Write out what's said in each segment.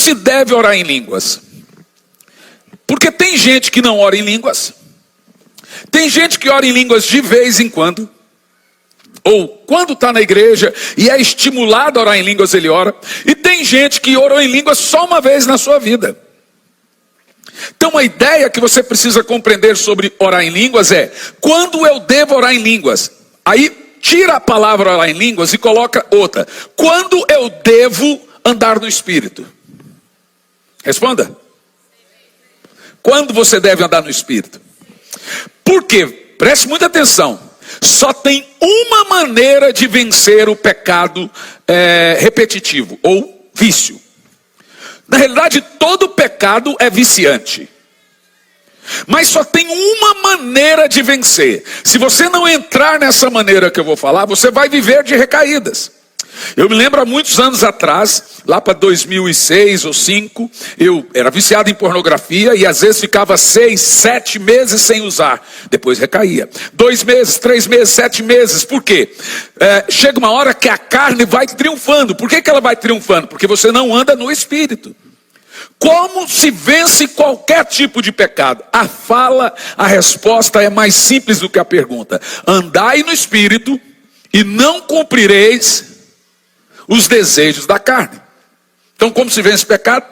se deve orar em línguas? Porque tem gente que não ora em línguas. Tem gente que ora em línguas de vez em quando. Ou quando está na igreja e é estimulado a orar em línguas, ele ora. E tem gente que orou em línguas só uma vez na sua vida. Então a ideia que você precisa compreender sobre orar em línguas é: quando eu devo orar em línguas? Aí tira a palavra orar em línguas e coloca outra: quando eu devo andar no Espírito? Responda. Quando você deve andar no Espírito? Por quê? Preste muita atenção. Só tem uma maneira de vencer o pecado repetitivo ou vício. Na realidade, todo pecado é viciante. Mas só tem uma maneira de vencer. Se você não entrar nessa maneira que eu vou falar, você vai viver de recaídas. Eu me lembro há muitos anos atrás, lá para 2006 ou 2005, eu era viciado em pornografia e às vezes ficava 6, 7 meses sem usar. Depois recaía. 2 meses, 3 meses, 7 meses. Por quê? Chega uma hora que a carne vai triunfando. Por que ela vai triunfando? Porque você não anda no Espírito. Como se vence qualquer tipo de pecado? A resposta é mais simples do que a pergunta. Andai no Espírito e não cumprireis os desejos da carne. Então como se vence o pecado?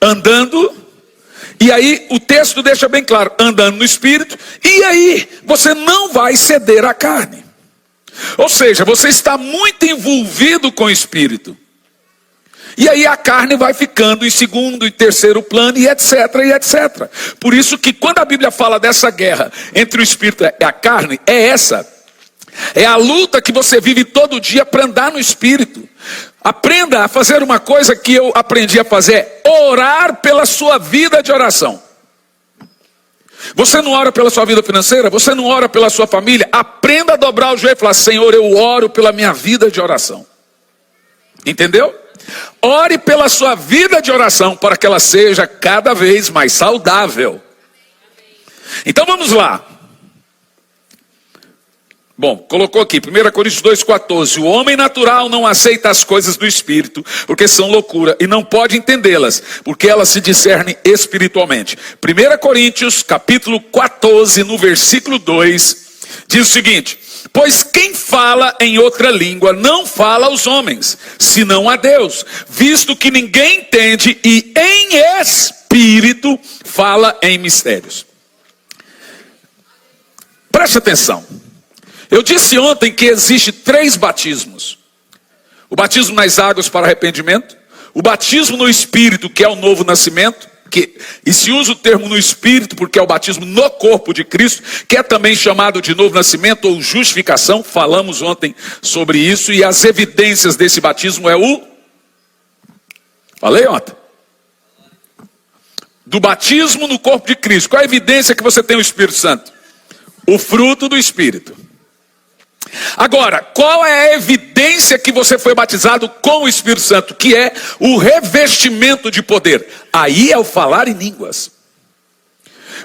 Andando. E aí o texto deixa bem claro, andando no Espírito. E aí você não vai ceder à carne. Ou seja, você está muito envolvido com o Espírito. E aí a carne vai ficando em segundo e terceiro plano e etc, e etc. Por isso que quando a Bíblia fala dessa guerra entre o Espírito e a carne, é essa. É a luta que você vive todo dia para andar no Espírito. Aprenda a fazer uma coisa que eu aprendi a fazer: orar pela sua vida de oração. Você não ora pela sua vida financeira? Você não ora pela sua família? Aprenda a dobrar o joelho e falar: Senhor, eu oro pela minha vida de oração. Entendeu? Ore pela sua vida de oração para que ela seja cada vez mais saudável. Então vamos lá. Bom, colocou aqui, 1 Coríntios 2,14. O homem natural não aceita as coisas do Espírito, porque são loucura, e não pode entendê-las, porque elas se discernem espiritualmente. 1 Coríntios, capítulo 14, no versículo 2, diz o seguinte: pois quem fala em outra língua não fala aos homens, senão a Deus, visto que ninguém entende, e em espírito fala em mistérios. Preste atenção. Eu disse ontem que existe 3 batismos. O batismo nas águas para arrependimento, o batismo no Espírito, que é o novo nascimento, e se usa o termo no Espírito porque é o batismo no corpo de Cristo, que é também chamado de novo nascimento ou justificação. Falamos ontem sobre isso, e as evidências desse batismo é falei ontem. Do batismo no corpo de Cristo. Qual a evidência que você tem o Espírito Santo? O fruto do Espírito. Agora, qual é a evidência que você foi batizado com o Espírito Santo? Que é o revestimento de poder. Aí é o falar em línguas.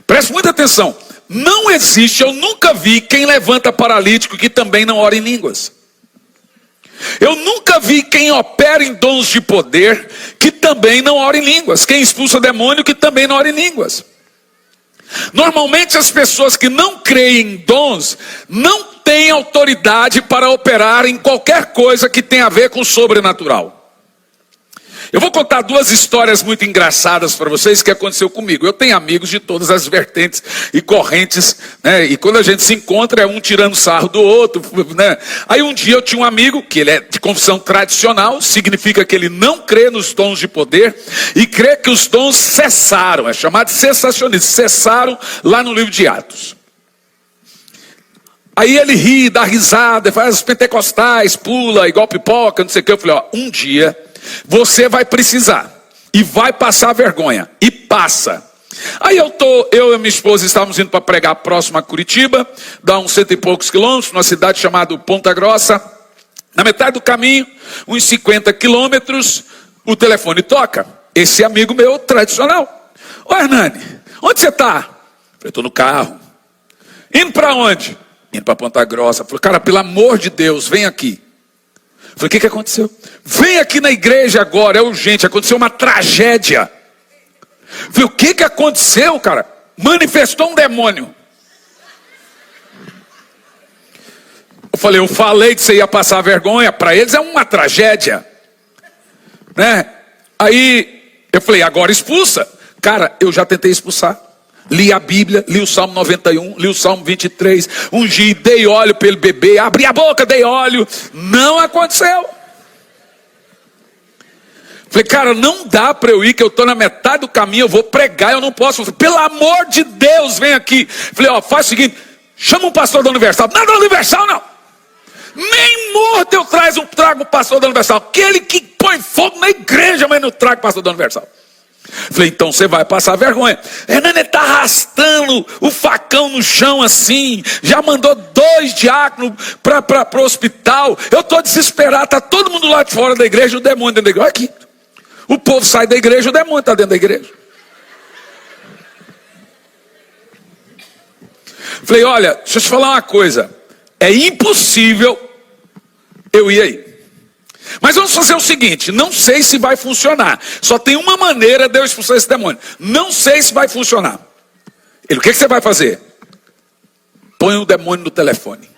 Preste muita atenção. Não existe, eu nunca vi quem levanta paralítico que também não ora em línguas. Eu nunca vi quem opera em dons de poder que também não ora em línguas. Quem expulsa demônio que também não ora em línguas. Normalmente as pessoas que não creem em dons não têm autoridade para operar em qualquer coisa que tenha a ver com o sobrenatural. Eu vou contar 2 histórias muito engraçadas para vocês que aconteceu comigo. Eu tenho amigos de todas as vertentes e correntes, né? E quando a gente se encontra é um tirando sarro do outro, né? Aí um dia eu tinha um amigo que ele é de confissão tradicional, significa que ele não crê nos dons de poder e crê que os dons cessaram, é chamado de cessacionismo, cessaram lá no livro de Atos. Aí ele ri, dá risada, faz os pentecostais, pula igual pipoca, não sei o que. Eu falei: um dia você vai precisar e vai passar vergonha, e passa. Aí eu e minha esposa estávamos indo para pregar próximo a Curitiba, dá uns 100 e poucos quilômetros, numa cidade chamada Ponta Grossa. Na metade do caminho, uns 50 quilômetros, o telefone toca. Esse amigo meu tradicional: ô Hernani, onde você está? Eu falei: estou no carro. Indo para onde? Indo para Ponta Grossa. Eu falei: cara, pelo amor de Deus, vem aqui. Falei, o que aconteceu? Vem aqui na igreja agora, é urgente, aconteceu uma tragédia. Falei, o que aconteceu, cara? Manifestou um demônio. Eu falei que você ia passar vergonha, para eles é uma tragédia, né? Aí eu falei, agora expulsa. Cara, eu já tentei expulsar. Li a Bíblia, li o Salmo 91, li o Salmo 23, ungi, dei óleo para ele beber, abri a boca, dei óleo. Não aconteceu. Falei, cara, não dá para eu ir, que eu estou na metade do caminho, eu vou pregar, eu não posso. Falei, pelo amor de Deus, vem aqui. Falei, faz o seguinte, chama um pastor da Universal. Não, da Universal não. Nem morto eu trago o pastor da Universal. Aquele que põe fogo na igreja, mas não traga o pastor da Universal. Falei, então você vai passar vergonha. Hernani está arrastando o facão no chão assim. Já mandou 2 diáconos para o hospital. Eu estou desesperado, está todo mundo lá de fora da igreja, o demônio dentro da igreja. Olha aqui. O povo sai da igreja, o demônio está dentro da igreja. Falei, olha, deixa eu te falar uma coisa. É impossível eu ir aí. Mas vamos fazer o seguinte, não sei se vai funcionar. Só tem uma maneira de eu expulsar esse demônio. Não sei se vai funcionar. Ele, o que você vai fazer? Põe o demônio no telefone.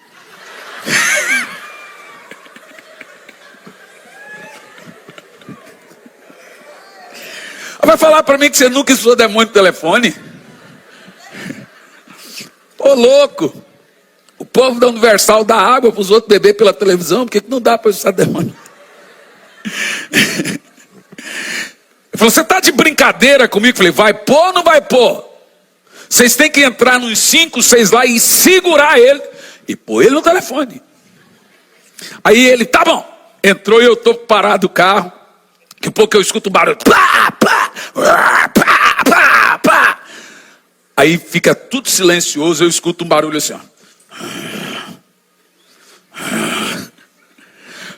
Vai falar para mim que você nunca expulsou demônio no telefone? Ô louco. O povo da Universal dá água para os outros beber pela televisão. Por que não dá para expulsar demônio? Ele falou, você está de brincadeira comigo? Eu falei, vai pôr ou não vai pôr? Vocês têm que entrar nos 5, 6 lá e segurar ele e pôr ele no telefone. Aí ele, tá bom. Entrou e eu estou parado o carro. Daqui a pouco eu escuto um barulho. Plá, plá, plá, plá, plá. Aí fica tudo silencioso. Eu escuto um barulho assim, ó.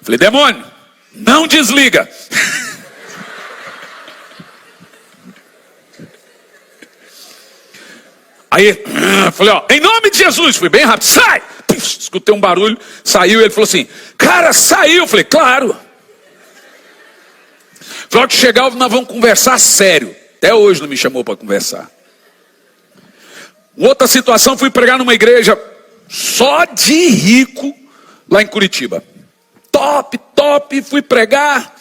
Falei, demônio, não desliga. Aí, falei, em nome de Jesus, fui bem rápido, sai! Escutei um barulho, saiu, ele falou assim, cara, saiu. Falei, claro. Falei, que chegar, nós vamos conversar sério. Até hoje não me chamou para conversar. Outra situação, fui pregar numa igreja só de rico, lá em Curitiba. Top, fui pregar.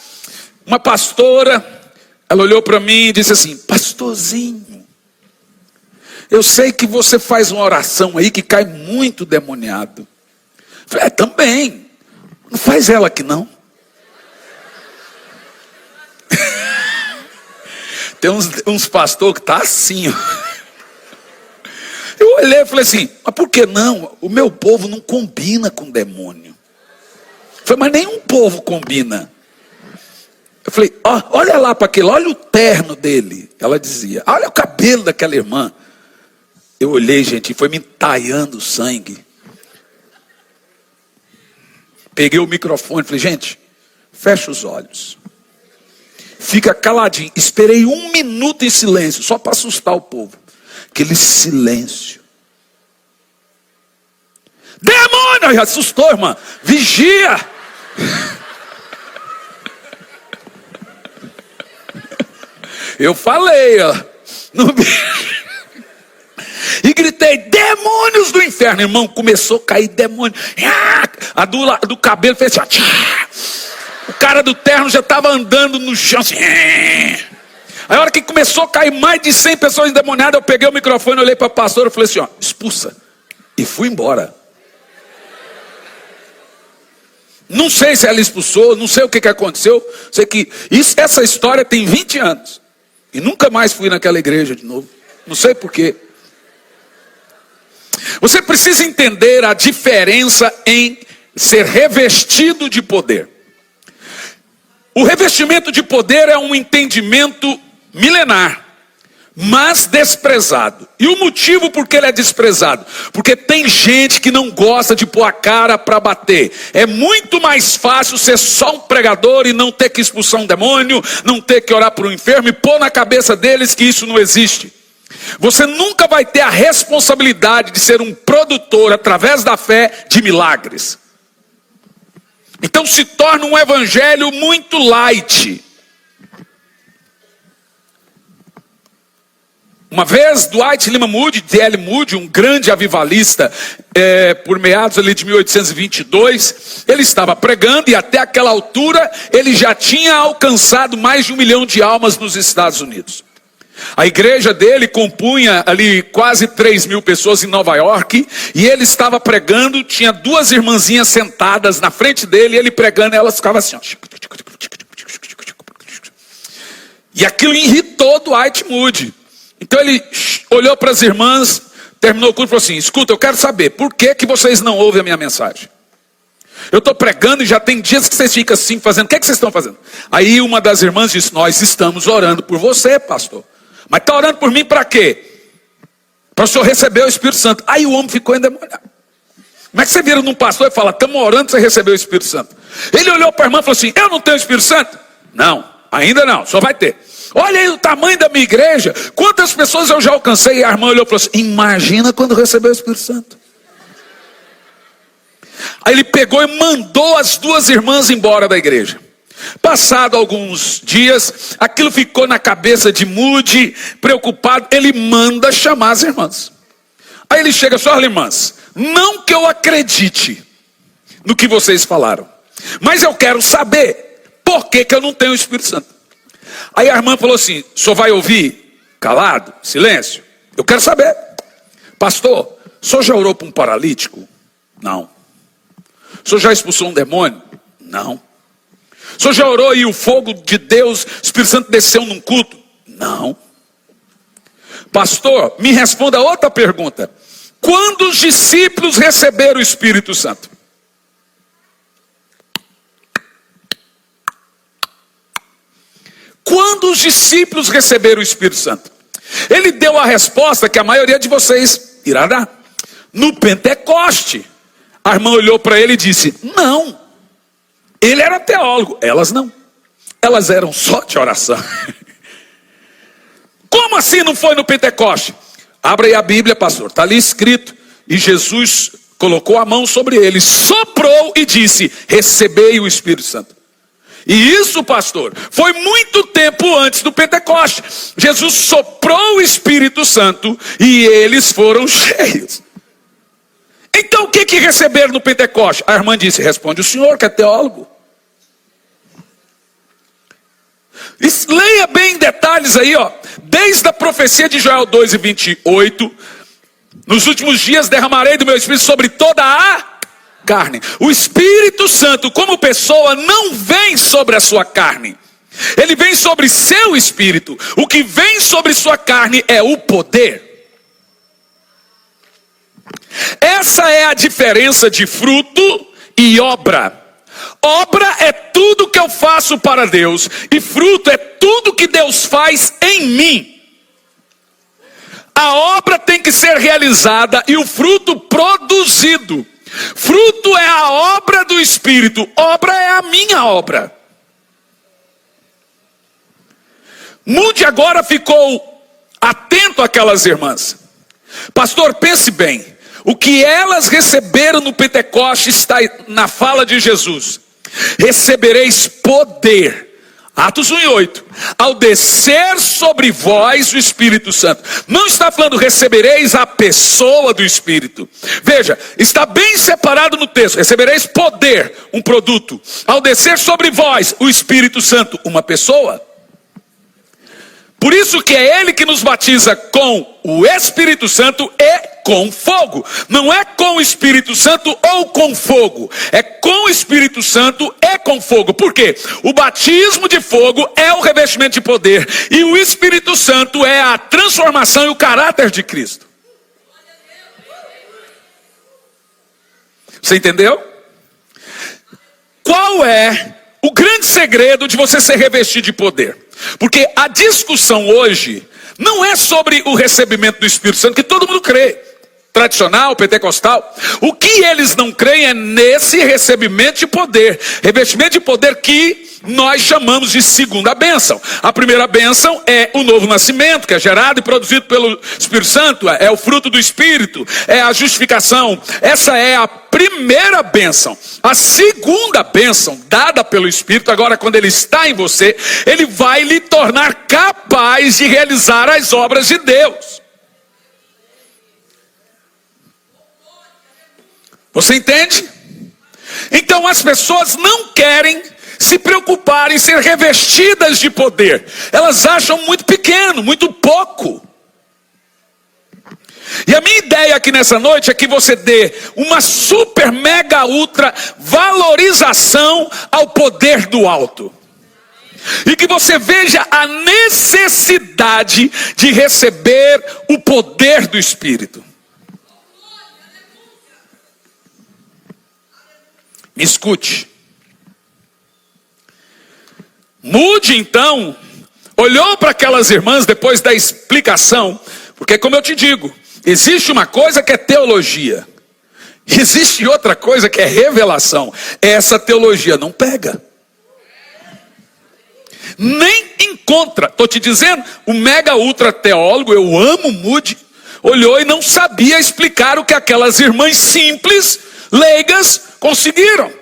Uma pastora, ela olhou para mim e disse assim, pastorzinho, eu sei que você faz uma oração aí que cai muito demoniado. Eu falei, também. Não faz ela aqui não. Tem uns pastores que tá assim, ó. Eu olhei e falei assim, mas por que não? O meu povo não combina com demônio. Eu falei, mas nenhum povo combina. Eu falei, olha lá para aquele, olha o terno dele. Ela dizia, olha o cabelo daquela irmã. Eu olhei, gente, e foi me entaiando o sangue. Peguei o microfone e falei, gente, fecha os olhos. Fica caladinho. Esperei 1 minuto em silêncio, só para assustar o povo. Aquele silêncio. Demônio! Assustou, irmã. Vigia. Eu falei, e gritei, demônios do inferno. Irmão, começou a cair demônio. A do cabelo fez assim. O cara do terno já estava andando no chão assim. Aí a hora que começou a cair mais de 100 pessoas endemoniadas, eu peguei o microfone, olhei para a pastora e falei assim, expulsa. E fui embora. Não sei se ela expulsou, não sei o que aconteceu. Sei que essa história tem 20 anos. E nunca mais fui naquela igreja de novo. Não sei porquê. Você precisa entender a diferença em ser revestido de poder. O revestimento de poder é um entendimento milenar, mas desprezado. E o motivo por que ele é desprezado? Porque tem gente que não gosta de pôr a cara para bater. É muito mais fácil ser só um pregador e não ter que expulsar um demônio, não ter que orar por um enfermo e pôr na cabeça deles que isso não existe. Você nunca vai ter a responsabilidade de ser um produtor, através da fé, de milagres. Então se torna um evangelho muito light. Uma vez, Dwight Lyman Moody, D.L. Moody, um grande avivalista, por meados ali de 1822, ele estava pregando e até aquela altura ele já tinha alcançado mais de 1 milhão de almas nos Estados Unidos. A igreja dele compunha ali quase 3 mil pessoas em Nova York, e ele estava pregando, tinha 2 irmãzinhas sentadas na frente dele, e ele pregando, e elas ficavam assim, ó. E aquilo irritou Dwight Moody. Então ele olhou para as irmãs, terminou o culto e falou assim: escuta, eu quero saber, por que vocês não ouvem a minha mensagem? Eu estou pregando e já tem dias que vocês ficam assim fazendo, o que vocês estão fazendo? Aí uma das irmãs disse: nós estamos orando por você, pastor. Mas está orando por mim para quê? Para o senhor receber o Espírito Santo. Aí o homem ficou endemoniado. Como é que você vira num pastor e fala: estamos orando para você receber o Espírito Santo? Ele olhou para a irmã e falou assim: eu não tenho o Espírito Santo? Não, ainda não, só vai ter. Olha aí o tamanho da minha igreja, quantas pessoas eu já alcancei. E a irmã olhou e falou assim: imagina quando receber o Espírito Santo. Aí ele pegou e mandou as 2 irmãs embora da igreja. Passado alguns dias, aquilo ficou na cabeça de Moody, preocupado, ele manda chamar as irmãs. Aí ele chega: só irmãs, não que eu acredite no que vocês falaram, mas eu quero saber por que eu não tenho o Espírito Santo. Aí a irmã falou assim: o senhor vai ouvir calado, silêncio? Eu quero saber. Pastor, o senhor já orou para um paralítico? Não. O senhor já expulsou um demônio? Não. O senhor já orou e o fogo de Deus, o Espírito Santo desceu num culto? Não. Pastor, me responda outra pergunta: quando os discípulos receberam o Espírito Santo? Quando os discípulos receberam o Espírito Santo? Ele deu a resposta que a maioria de vocês irá dar: no Pentecoste. A irmã olhou para ele e disse: não. Ele era teólogo, elas não. Elas eram só de oração. Como assim não foi no Pentecoste? Abra aí a Bíblia, pastor, está ali escrito. E Jesus colocou a mão sobre eles, soprou e disse: recebei o Espírito Santo. E isso, pastor, foi muito tempo antes do Pentecoste. Jesus soprou o Espírito Santo e eles foram cheios. Então o que receberam no Pentecoste? A irmã disse: responde o senhor que é teólogo. Leia bem em detalhes aí, ó. Desde a profecia de Joel 2:28, nos últimos dias derramarei do meu Espírito sobre toda a carne. O Espírito Santo como pessoa não vem sobre a sua carne. Ele vem sobre seu espírito. O que vem sobre sua carne é o poder. Essa é a diferença de fruto e obra. Obra é tudo que eu faço para Deus, e fruto é tudo que Deus faz em mim. A obra tem que ser realizada e o fruto produzido. Fruto é a obra do Espírito, obra é a minha obra. Moody agora ficou atento àquelas irmãs. Pastor, pense bem, o que elas receberam no Pentecoste está na fala de Jesus: recebereis poder. Atos 1:8, ao descer sobre vós o Espírito Santo. Não está falando recebereis a pessoa do Espírito. Veja, está bem separado no texto: recebereis poder, um produto. Ao descer sobre vós o Espírito Santo, uma pessoa. Por isso que é Ele que nos batiza com o Espírito Santo e com fogo. Não é com o Espírito Santo ou com fogo. É com o Espírito Santo e com fogo. Por quê? O batismo de fogo é o revestimento de poder. E o Espírito Santo é a transformação e o caráter de Cristo. Você entendeu? Qual é o grande segredo de você ser revestido de poder? Porque a discussão hoje não é sobre o recebimento do Espírito Santo, que todo mundo crê, tradicional, pentecostal. O que eles não creem é nesse recebimento de poder, revestimento de poder que nós chamamos de segunda bênção. A primeira bênção é o novo nascimento, que é gerado e produzido pelo Espírito Santo, é o fruto do Espírito, é a justificação. Essa é a primeira bênção. A segunda bênção, dada pelo Espírito, agora quando ele está em você, ele vai lhe tornar capaz de realizar as obras de Deus. Você entende? Então as pessoas não querem se preocupar em ser revestidas de poder. Elas acham muito pequeno, muito pouco. E a minha ideia aqui nessa noite é que você dê uma super, mega, ultra valorização ao poder do alto. E que você veja a necessidade de receber o poder do Espírito. Me escute. Mude então, olhou para aquelas irmãs depois da explicação, porque como eu te digo, existe uma coisa que é teologia, existe outra coisa que é revelação. Essa teologia não pega, nem encontra. Estou te dizendo, o mega ultra teólogo, eu amo Moody, olhou e não sabia explicar o que aquelas irmãs simples, leigas, conseguiram.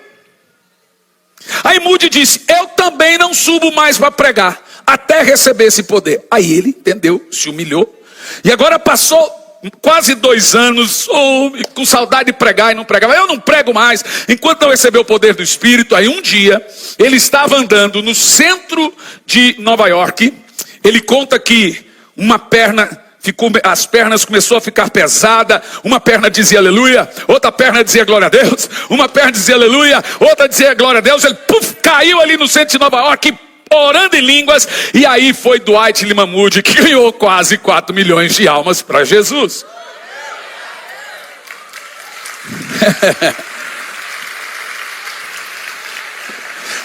Aí Moody disse, eu também não subo mais para pregar, até receber esse poder. Aí ele entendeu, se humilhou, e agora passou quase 2 anos, com saudade de pregar e não pregava. Eu não prego mais, enquanto não recebeu o poder do Espírito. Aí um dia, ele estava andando no centro de Nova York, ele conta que uma perna... as pernas começou a ficar pesada, uma perna dizia aleluia, outra perna dizia glória a Deus, uma perna dizia aleluia, outra dizia glória a Deus, ele caiu ali no centro de Nova York, orando em línguas, e aí foi Dwight Lyman Moody que ganhou quase 4 milhões de almas para Jesus.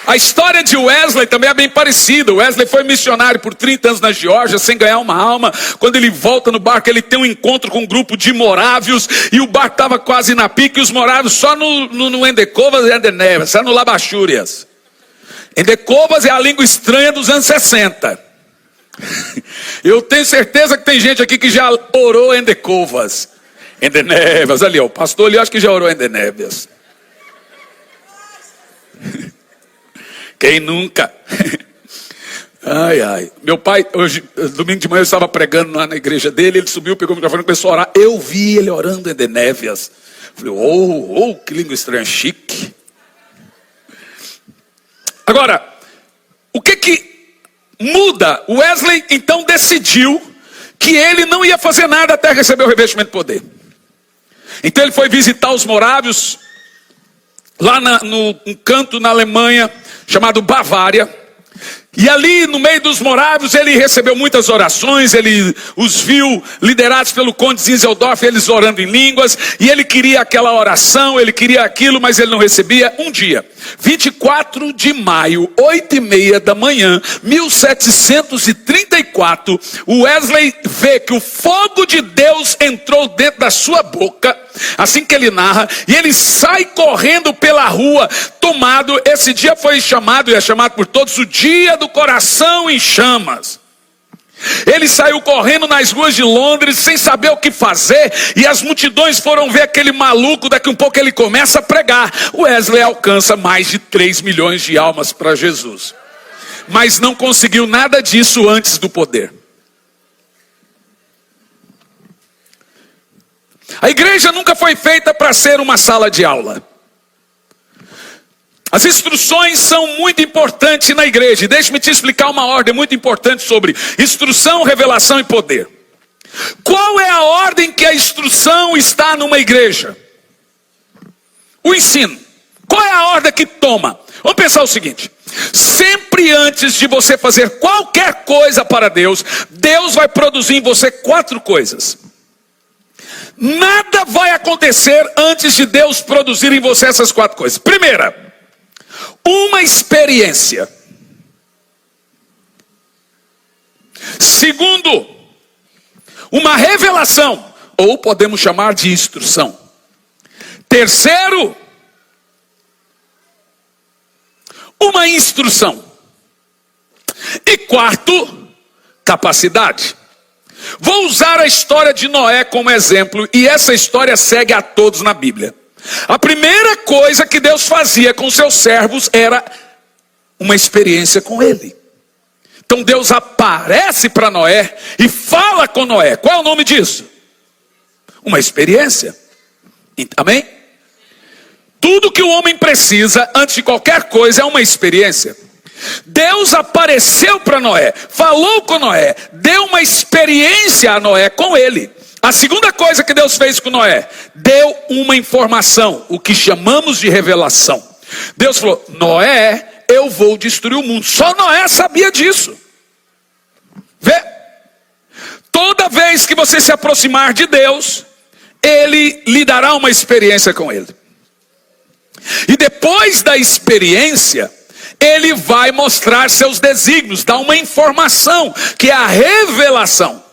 A história de Wesley também é bem parecida. Wesley foi missionário por 30 anos na Geórgia, sem ganhar uma alma. Quando ele volta no barco, ele tem um encontro com um grupo de morávios, e o barco estava quase na pique, e os morávios só no Endecovas e Andenévias, só no Labachúrias. Endecovas é a língua estranha dos anos 60. Eu tenho certeza que tem gente aqui que já orou Endecovas. Andenévias, ali ó, o pastor ali acho que já orou Andenévias. Quem nunca? Ai, ai. Meu pai, hoje, domingo de manhã, eu estava pregando lá na igreja dele. Ele subiu, pegou o microfone e começou a orar. Eu vi ele orando em Andenévias. Falei, que língua estranha, chique. Agora, o que muda? Wesley então decidiu que ele não ia fazer nada até receber o revestimento de poder. Então ele foi visitar os morávios lá num canto na Alemanha, chamado Bavária. E ali no meio dos morávios ele recebeu muitas orações, ele os viu liderados pelo conde Zinzeldorf, eles orando em línguas, e ele queria aquela oração, ele queria aquilo, mas ele não recebia. Um dia, 24 de maio, 8h30 da manhã, 1734, Wesley vê que o fogo de Deus entrou dentro da sua boca, assim que ele narra, e ele sai correndo pela rua, tomado. Esse dia foi chamado, e é chamado por todos, o dia do coração em chamas. Ele saiu correndo nas ruas de Londres sem saber o que fazer, e as multidões foram ver aquele maluco. Daqui um pouco ele começa a pregar. Wesley alcança mais de 3 milhões de almas para Jesus, mas não conseguiu nada disso antes do poder. A igreja nunca foi feita para ser uma sala de aula. As instruções são muito importantes na igreja. Deixe-me te explicar uma ordem muito importante sobre instrução, revelação e poder. Qual é a ordem que a instrução está numa igreja? O ensino. Qual é a ordem que toma? Vamos pensar o seguinte: sempre antes de você fazer qualquer coisa para Deus, Deus vai produzir em você 4 coisas. Nada vai acontecer antes de Deus produzir em você essas 4 coisas. Primeira, uma experiência. Segundo, uma revelação, ou podemos chamar de instrução. Terceiro, uma instrução. E quarto, capacidade. Vou usar a história de Noé como exemplo, e essa história segue a todos na Bíblia. A primeira coisa que Deus fazia com seus servos era uma experiência com ele. Então Deus aparece para Noé e fala com Noé. Qual é o nome disso? Uma experiência. Amém? Tudo que o homem precisa antes de qualquer coisa é uma experiência. Deus apareceu para Noé, falou com Noé, deu uma experiência a Noé com ele. A segunda coisa que Deus fez com Noé, deu uma informação, o que chamamos de revelação. Deus falou: Noé, eu vou destruir o mundo. Só Noé sabia disso. Vê? Toda vez que você se aproximar de Deus, Ele lhe dará uma experiência com Ele. E depois da experiência, Ele vai mostrar seus desígnios, dar uma informação, que é a revelação.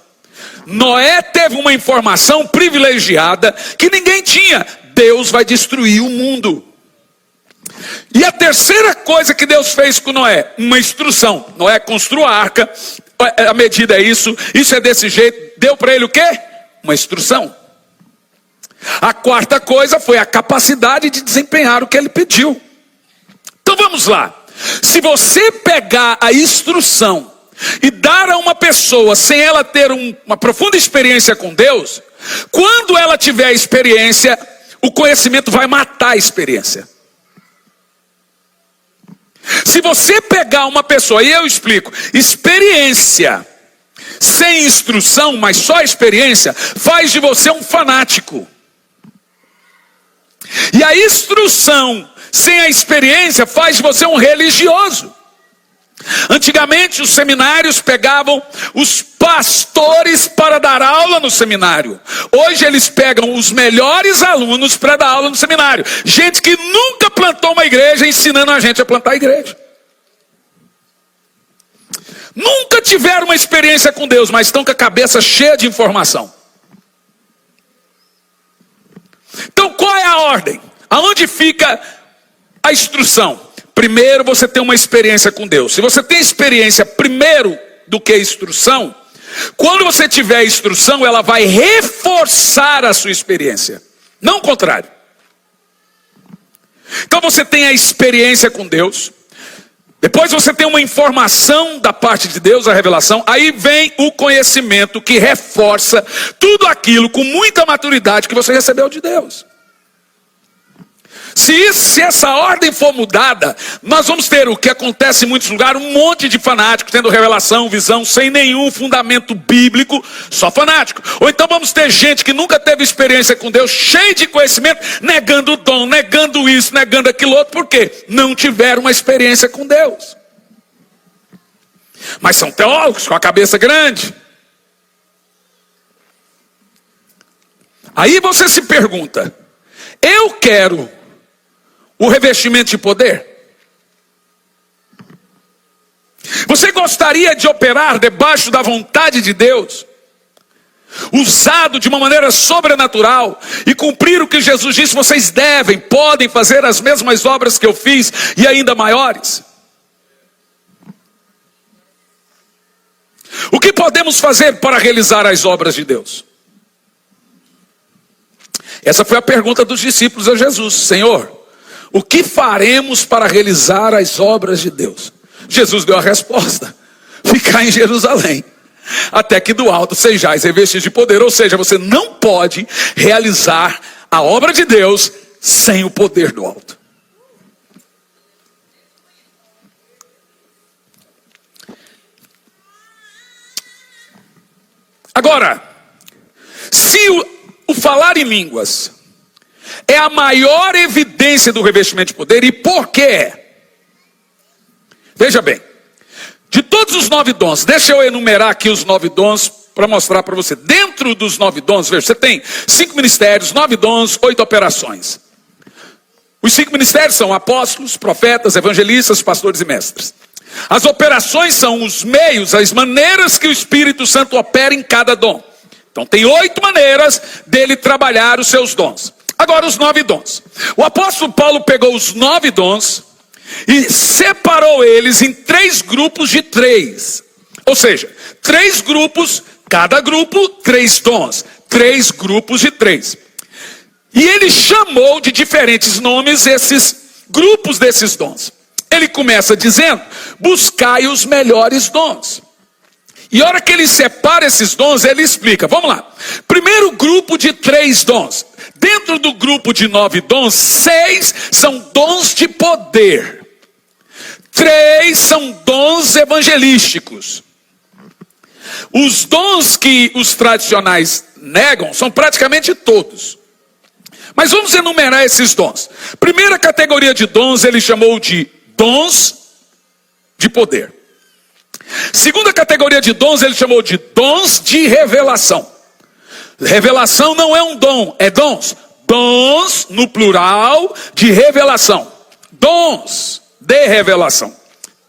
Noé teve uma informação privilegiada que ninguém tinha. Deus vai destruir o mundo. E a terceira coisa que Deus fez com Noé, uma instrução. Noé construiu a arca, a medida é isso é desse jeito. Deu para ele o quê? Uma instrução. A quarta coisa foi a capacidade de desempenhar o que ele pediu. Então vamos lá. Se você pegar a instrução e dar a uma pessoa sem ela ter uma profunda experiência com Deus, quando ela tiver a experiência, o conhecimento vai matar a experiência. Se você pegar uma pessoa, e eu explico, experiência sem instrução, mas só experiência, faz de você um fanático. E a instrução sem a experiência faz de você um religioso. Antigamente os seminários pegavam os pastores para dar aula no seminário. Hoje eles pegam os melhores alunos para dar aula no seminário. Gente que nunca plantou uma igreja ensinando a gente a plantar a igreja. Nunca tiveram uma experiência com Deus, mas estão com a cabeça cheia de informação. Então qual é a ordem? Aonde fica a instrução? Primeiro você tem uma experiência com Deus. Se você tem experiência primeiro do que a instrução, quando você tiver a instrução, ela vai reforçar a sua experiência, não o contrário. Então você tem a experiência com Deus, depois você tem uma informação da parte de Deus, a revelação, aí vem o conhecimento que reforça tudo aquilo com muita maturidade que você recebeu de Deus. Se essa ordem for mudada, nós vamos ter o que acontece em muitos lugares, um monte de fanáticos tendo revelação, visão, sem nenhum fundamento bíblico, só fanático. Ou então vamos ter gente que nunca teve experiência com Deus, cheio de conhecimento, negando o dom, negando isso, negando aquilo outro. Por quê? Não tiveram uma experiência com Deus. Mas são teólogos com a cabeça grande. Aí você se pergunta: eu quero o revestimento de poder? Você gostaria de operar debaixo da vontade de Deus, usado de uma maneira sobrenatural e cumprir o que Jesus disse: vocês devem, podem fazer as mesmas obras que eu fiz e ainda maiores? O que podemos fazer para realizar as obras de Deus? Essa foi a pergunta dos discípulos a Jesus: Senhor, o que faremos para realizar as obras de Deus? Jesus deu a resposta: ficar em Jerusalém, até que do alto sejais revestidos de poder. Ou seja, você não pode realizar a obra de Deus sem o poder do alto. Agora, se o falar em línguas é a maior evidência do revestimento de poder, e por que é? Veja bem, de todos os 9 dons, deixa eu enumerar aqui os 9 dons para mostrar para você. Dentro dos 9 dons, veja, você tem 5 ministérios, 9 dons, 8 operações. Os 5 ministérios são apóstolos, profetas, evangelistas, pastores e mestres. As operações são os meios, as maneiras que o Espírito Santo opera em cada dom. Então tem 8 maneiras dele trabalhar os seus dons. Agora os 9 dons. O apóstolo Paulo pegou os 9 dons e separou eles em 3 grupos de 3. Ou seja, 3 grupos, cada grupo 3 dons. 3 grupos de 3. E ele chamou de diferentes nomes esses grupos desses dons. Ele começa dizendo: buscai os melhores dons. E a hora que ele separa esses dons, ele explica. Vamos lá. Primeiro grupo de 3 dons. Dentro do grupo de 9 dons, 6 são dons de poder. 3 são dons evangelísticos. Os dons que os tradicionais negam são praticamente todos. Mas vamos enumerar esses dons. Primeira categoria de dons ele chamou de dons de poder. Segunda categoria de dons ele chamou de dons de revelação. Revelação não é um dom, é dons. Dons no plural de revelação. Dons de revelação.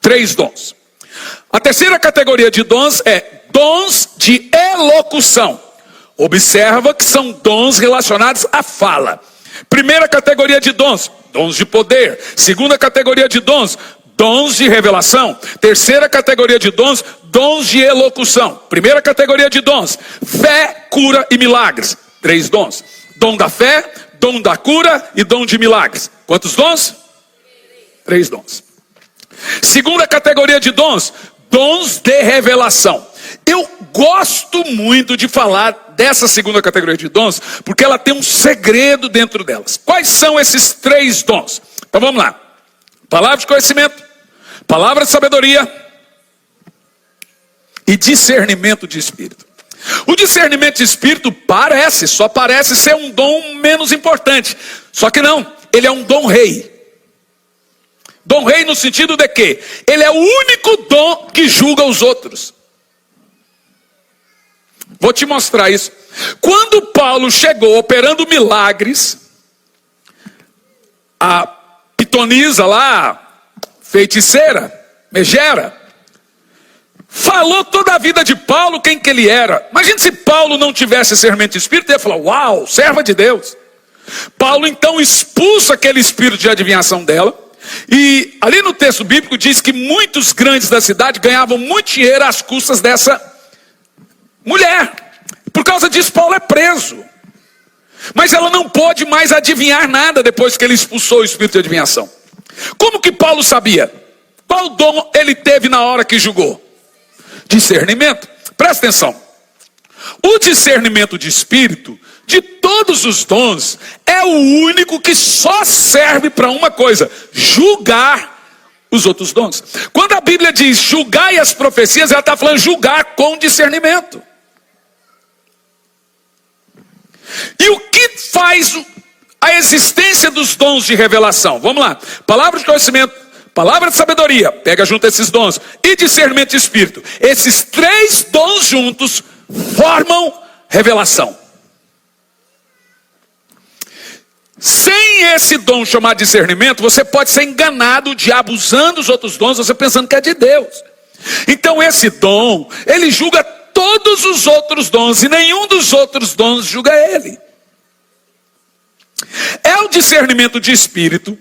3 dons. A terceira categoria de dons é dons de elocução. Observa que são dons relacionados à fala. Primeira categoria de dons, dons de poder. Segunda categoria de dons, dons de revelação. Terceira categoria de dons, dons de elocução. Primeira categoria de dons, fé, cura e milagres. 3 dons. Dom da fé, dom da cura e dom de milagres. Quantos dons? 3 dons. Segunda categoria de dons, dons de revelação. Eu gosto muito de falar dessa segunda categoria de dons, porque ela tem um segredo dentro delas. Quais são esses 3 dons? Então vamos lá. Palavra de conhecimento, palavra de sabedoria e discernimento de espírito. O discernimento de espírito só parece ser um dom menos importante. Só que não, ele é um dom rei. Dom rei no sentido de que ele é o único dom que julga os outros. Vou te mostrar isso. Quando Paulo chegou operando milagres, a pitonisa lá, feiticeira, megera, falou toda a vida de Paulo quem que ele era. Imagina se Paulo não tivesse discernimento de espírito, ele ia falar: uau, serva de Deus. Paulo então expulsa aquele espírito de adivinhação dela. E ali no texto bíblico diz que muitos grandes da cidade ganhavam muito dinheiro às custas dessa mulher. Por causa disso Paulo é preso. Mas ela não pode mais adivinhar nada depois que ele expulsou o espírito de adivinhação. Como que Paulo sabia? Qual dom ele teve na hora que julgou? Discernimento. Presta atenção. O discernimento de espírito, de todos os dons, é o único que só serve para uma coisa: julgar os outros dons. Quando a Bíblia diz julgai as profecias, ela está falando julgar com discernimento. E o que faz a existência dos dons de revelação? Vamos lá. Palavra de conhecimento, palavra de sabedoria, pega junto esses dons, e discernimento de espírito. Esses 3 dons juntos formam revelação. Sem esse dom chamado discernimento, você pode ser enganado, o diabo usando os outros dons, você pensando que é de Deus. Então esse dom, ele julga todos os outros dons, e nenhum dos outros dons julga ele. É o discernimento de espírito,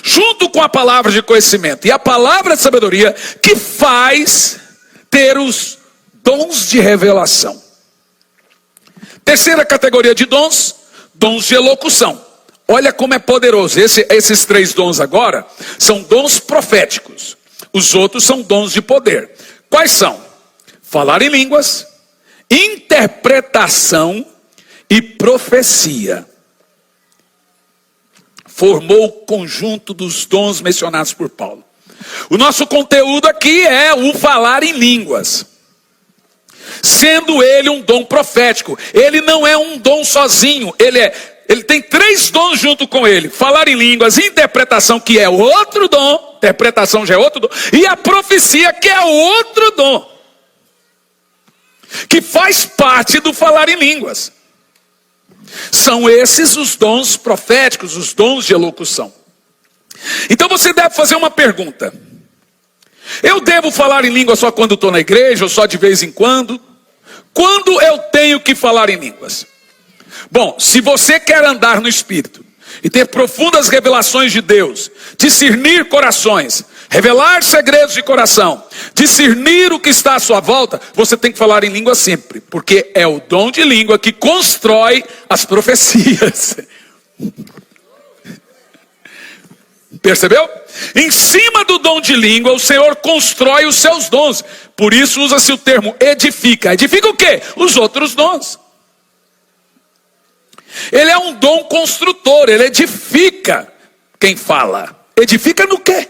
junto com a palavra de conhecimento e a palavra de sabedoria, que faz ter os dons de revelação. Terceira categoria de dons, dons de elocução. Olha como é poderoso. Esses 3 dons agora são dons proféticos. Os outros são dons de poder. Quais são? Falar em línguas, interpretação e profecia. Formou o conjunto dos dons mencionados por Paulo. O nosso conteúdo aqui é o falar em línguas. Sendo ele um dom profético. Ele não é um dom sozinho. Ele tem 3 dons junto com ele. Falar em línguas, interpretação, que é outro dom. Interpretação já é outro dom. E a profecia, que é outro dom. Que faz parte do falar em línguas. São esses os dons proféticos, os dons de elocução. Então você deve fazer uma pergunta: eu devo falar em língua só quando estou na igreja, ou só de vez em quando? Quando eu tenho que falar em línguas? Bom, se você quer andar no Espírito e ter profundas revelações de Deus, discernir corações, revelar segredos de coração, discernir o que está à sua volta, você tem que falar em língua sempre, porque é o dom de língua que constrói as profecias. Percebeu? Em cima do dom de língua, o Senhor constrói os seus dons. Por isso usa-se o termo edifica. Edifica o quê? Os outros dons. Ele é um dom construtor, ele edifica quem fala. Edifica no quê?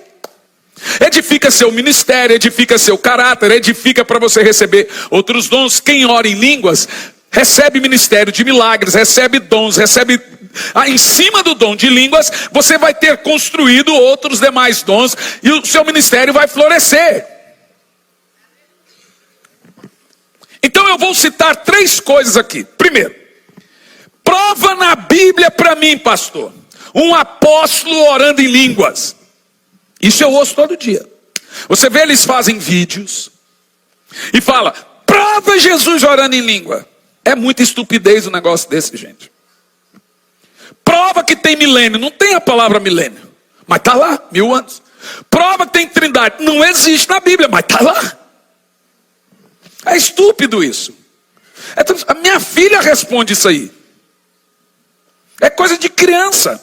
Edifica seu ministério, edifica seu caráter, edifica para você receber outros dons. Quem ora em línguas, recebe ministério de milagres, recebe dons, recebe... em cima do dom de línguas, você vai ter construído outros demais dons, e o seu ministério vai florescer. Então eu vou citar 3 coisas aqui. Primeiro, prova na Bíblia para mim, pastor, um apóstolo orando em línguas. Isso eu ouço todo dia. Você vê, eles fazem vídeos e fala, prova Jesus orando em língua. É muita estupidez um negócio desse, gente. Prova que tem milênio. Não tem a palavra milênio, mas está lá, 1000 anos. Prova que tem trindade. Não existe na Bíblia, mas está lá. É estúpido isso. A minha filha responde isso aí. É coisa de criança.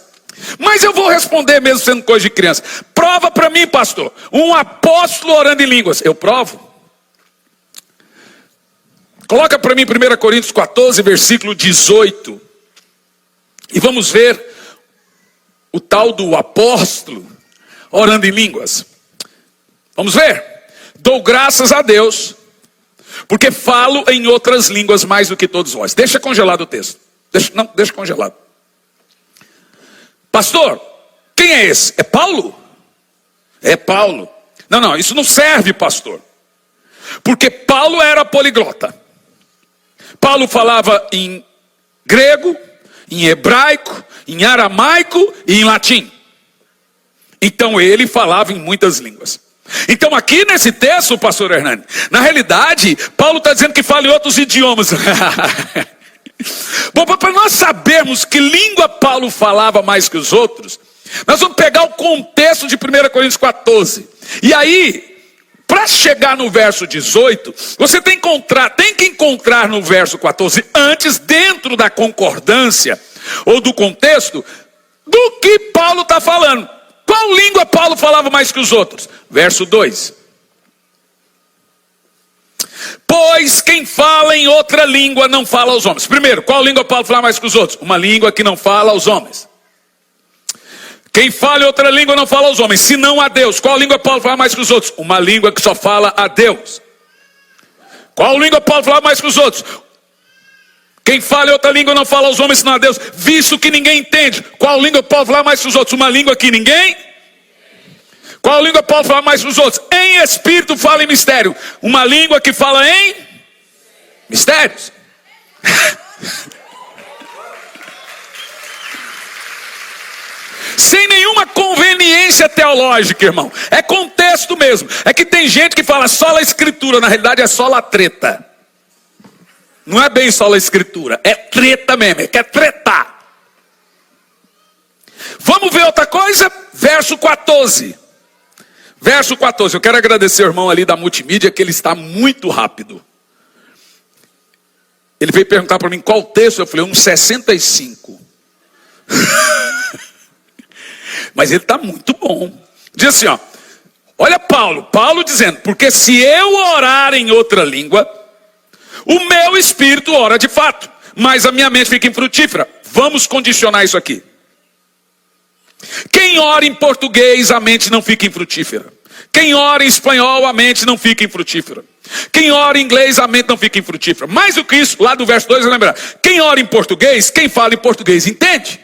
Mas eu vou responder mesmo sendo coisa de criança. Prova para mim, pastor, um apóstolo orando em línguas. Eu provo. Coloca para mim 1 Coríntios 14, versículo 18. E vamos ver o tal do apóstolo orando em línguas. Vamos ver. Dou graças a Deus, porque falo em outras línguas mais do que todos vós. Deixa congelado o texto. Deixa congelado. Pastor, quem é esse? É Paulo? É Paulo. Não, isso não serve, pastor. Porque Paulo era poliglota. Paulo falava em grego, em hebraico, em aramaico e em latim. Então ele falava em muitas línguas. Então aqui nesse texto, pastor Hernani, na realidade, Paulo está dizendo que fala em outros idiomas. Bom, para nós sabermos que língua Paulo falava mais que os outros, nós vamos pegar o contexto de 1 Coríntios 14. E aí, para chegar no verso 18, você tem que encontrar no verso 14, antes, dentro da concordância, ou do contexto, do que Paulo está falando. Qual língua Paulo falava mais que os outros? Verso 2. Pois quem fala em outra língua não fala aos homens. Primeiro, qual língua Paulo fala mais que os outros? Uma língua que não fala aos homens. Quem fala em outra língua não fala aos homens, senão a Deus. Qual língua Paulo fala mais que os outros? Uma língua que só fala a Deus. Qual língua Paulo fala mais que os outros? Quem fala em outra língua não fala aos homens, senão a Deus, visto que ninguém entende. Qual língua Paulo fala mais que os outros? Uma língua que ninguém... Qual língua Paulo fala mais que os outros? Em espírito fala em mistério. Uma língua que fala em mistérios. Sem nenhuma conveniência teológica, irmão. É contexto mesmo. É que tem gente que fala só a escritura. Na realidade é só a treta. Não é bem só a escritura. É treta mesmo. É quer tretar. Vamos ver outra coisa? Verso 14. Verso 14, eu quero agradecer o irmão ali da multimídia, que ele está muito rápido. Ele veio perguntar para mim qual texto, eu falei, 65. Mas ele está muito bom. Diz assim, ó, olha Paulo dizendo, porque se eu orar em outra língua, o meu espírito ora de fato, mas a minha mente fica infrutífera. Vamos condicionar isso aqui. Quem ora em português, a mente não fica infrutífera. Quem ora em espanhol, a mente não fica infrutífera. Quem ora em inglês, a mente não fica infrutífera. Mais do que isso, lá do verso 2, lembrar. Quem ora em português, quem fala em português entende.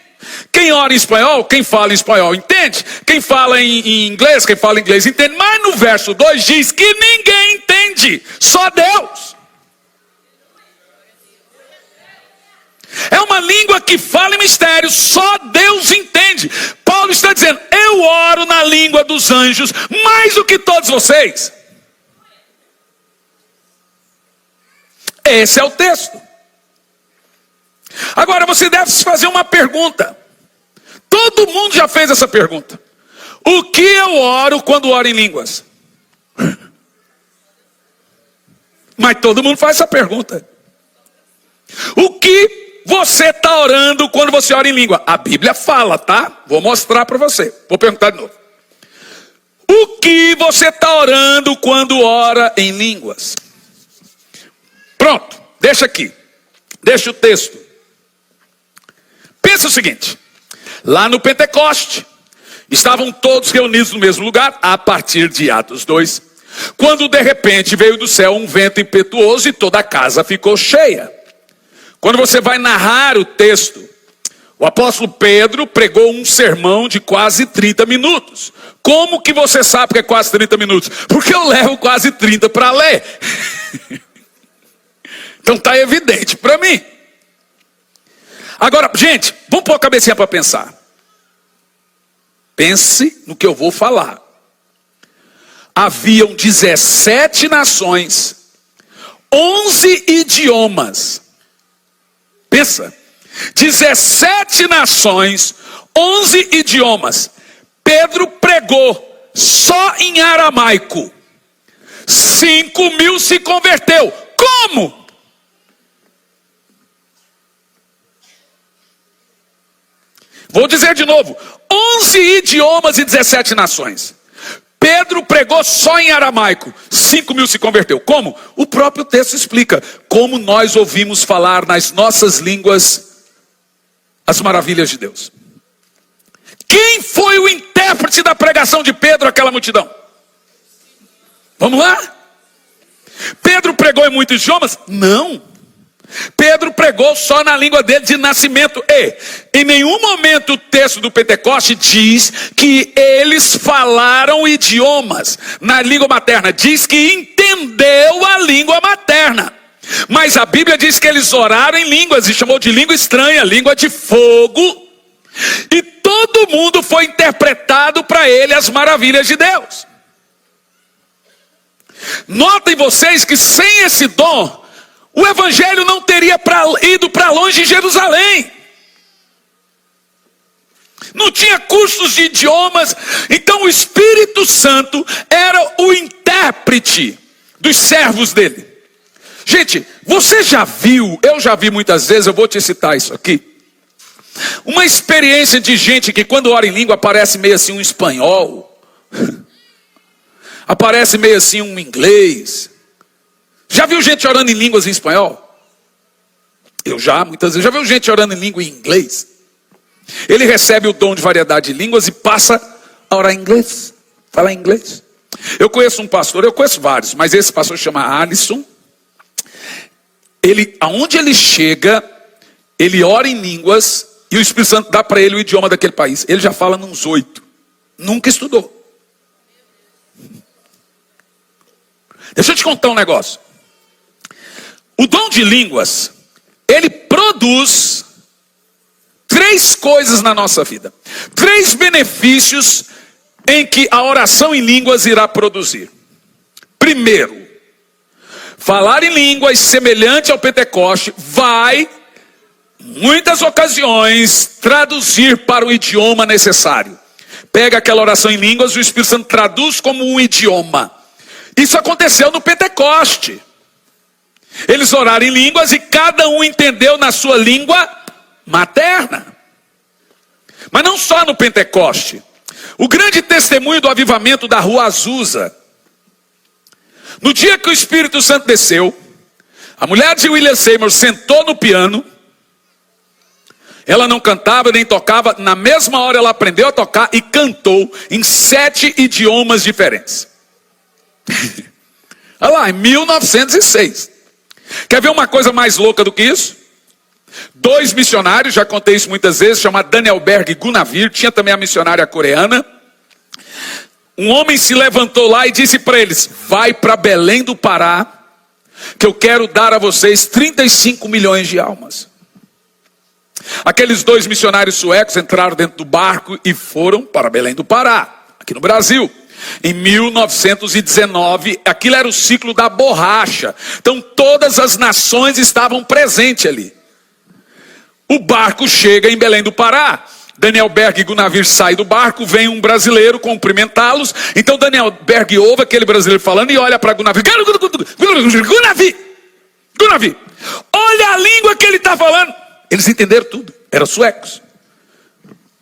Quem ora em espanhol, quem fala em espanhol entende. Quem fala em inglês, quem fala em inglês entende. Mas no verso 2 diz que ninguém entende, só Deus. É uma língua que fala em mistério, só Deus entende. Paulo está dizendo, eu oro na língua dos anjos mais do que todos vocês. Esse é o texto. Agora você deve se fazer uma pergunta. Todo mundo já fez essa pergunta. O que eu oro quando oro em línguas? Mas todo mundo faz essa pergunta. O que você está orando quando você ora em língua? A Bíblia fala, tá? Vou mostrar para você. Vou perguntar de novo. O que você está orando quando ora em línguas? Pronto, deixa aqui. Deixa o texto. Pensa o seguinte. Lá no Pentecoste, estavam todos reunidos no mesmo lugar, a partir de Atos 2. Quando de repente veio do céu um vento impetuoso e toda a casa ficou cheia. Quando você vai narrar o texto, o apóstolo Pedro pregou um sermão de quase 30 minutos. Como que você sabe que é quase 30 minutos? Porque eu levo quase 30 para ler. Então está evidente para mim. Agora, gente, vamos pôr a cabecinha para pensar. Pense no que eu vou falar. Haviam 17 nações, 11 idiomas. Pensa, 17 nações, 11 idiomas. Pedro pregou só em aramaico. 5.000 se converteu. Como? Vou dizer de novo, 11 idiomas e 17 nações. Pedro pregou só em aramaico, 5.000 se converteu. Como? O próprio texto explica. Como nós ouvimos falar nas nossas línguas as maravilhas de Deus. Quem foi o intérprete da pregação de Pedro àquela multidão? Vamos lá? Pedro pregou em muitos idiomas? Não. Pedro pregou só na língua dele de nascimento. E em nenhum momento o texto do Pentecoste diz que eles falaram idiomas na língua materna. Diz que entendeu a língua materna. Mas a Bíblia diz que eles oraram em línguas e chamou de língua estranha, língua de fogo. E todo mundo foi interpretado para ele as maravilhas de Deus. Notem vocês que sem esse dom, o evangelho não teria ido para longe de Jerusalém. Não tinha cursos de idiomas. Então o Espírito Santo era o intérprete dos servos dele. Gente, você já viu, eu já vi muitas vezes, eu vou te citar isso aqui. Uma experiência de gente que quando ora em língua aparece meio assim um espanhol. Aparece meio assim um inglês. Já viu gente orando em línguas em espanhol? Eu já, muitas vezes. Já viu gente orando em língua em inglês? Ele recebe o dom de variedade de línguas e passa a orar em inglês. Falar em inglês. Eu conheço um pastor, eu conheço vários, mas esse pastor chama Alisson. Aonde ele chega, ele ora em línguas e o Espírito Santo dá para ele o idioma daquele país. Ele já fala uns 8. Nunca estudou. Deixa eu te contar um negócio. O dom de línguas, ele produz 3 coisas na nossa vida. 3 benefícios em que a oração em línguas irá produzir. Primeiro, falar em línguas semelhante ao Pentecoste vai, em muitas ocasiões, traduzir para o idioma necessário. Pega aquela oração em línguas, o Espírito Santo traduz como um idioma. Isso aconteceu no Pentecoste. Eles oraram em línguas e cada um entendeu na sua língua materna. Mas não só no Pentecoste. O grande testemunho do avivamento da Rua Azusa. No dia que o Espírito Santo desceu, a mulher de William Seymour sentou no piano. Ela não cantava nem tocava. Na mesma hora ela aprendeu a tocar e cantou em 7 idiomas diferentes. Olha lá, em 1906. Quer ver uma coisa mais louca do que isso? 2 missionários, já contei isso muitas vezes, chamados Daniel Berg e Gunavir, tinha também a missionária coreana. Um homem se levantou lá e disse para eles: vai para Belém do Pará, que eu quero dar a vocês 35 milhões de almas. Aqueles 2 missionários suecos entraram dentro do barco e foram para Belém do Pará, aqui no Brasil. Em 1919, aquilo era o ciclo da borracha. Então todas as nações estavam presentes ali. O barco chega em Belém do Pará. Daniel Berg e Gunavir saem do barco, vem um brasileiro cumprimentá-los. Então Daniel Berg ouve aquele brasileiro falando e olha para Gunavir. Gunavir, olha a língua que ele está falando. Eles entenderam tudo, eram suecos.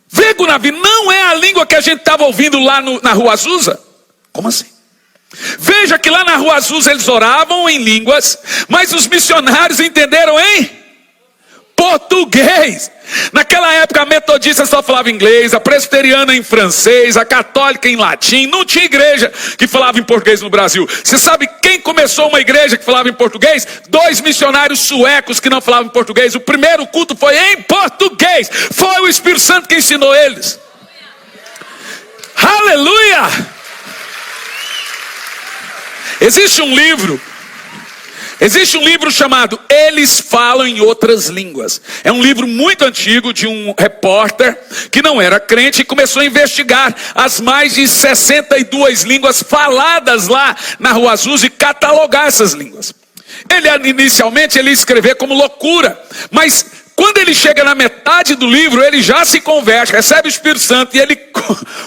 Vê, Gunavir, não é a língua que a gente estava ouvindo lá na Rua Azusa. Como assim? Veja que lá na Rua Azusa eles oravam em línguas, mas os missionários entenderam em português. Naquela época a metodista só falava inglês, a presbiteriana em francês, a católica em latim. Não tinha igreja que falava em português no Brasil. Você sabe quem começou uma igreja que falava em português? 2 missionários suecos que não falavam em português. O primeiro culto foi em português. Foi o Espírito Santo que ensinou eles. Aleluia! Existe um livro chamado Eles Falam em Outras Línguas. É um livro muito antigo de um repórter que não era crente e começou a investigar as mais de 62 línguas faladas lá na Rua Azusa e catalogar essas línguas. Inicialmente ele ia escrever como loucura, mas quando ele chega na metade do livro, ele já se converte, recebe o Espírito Santo e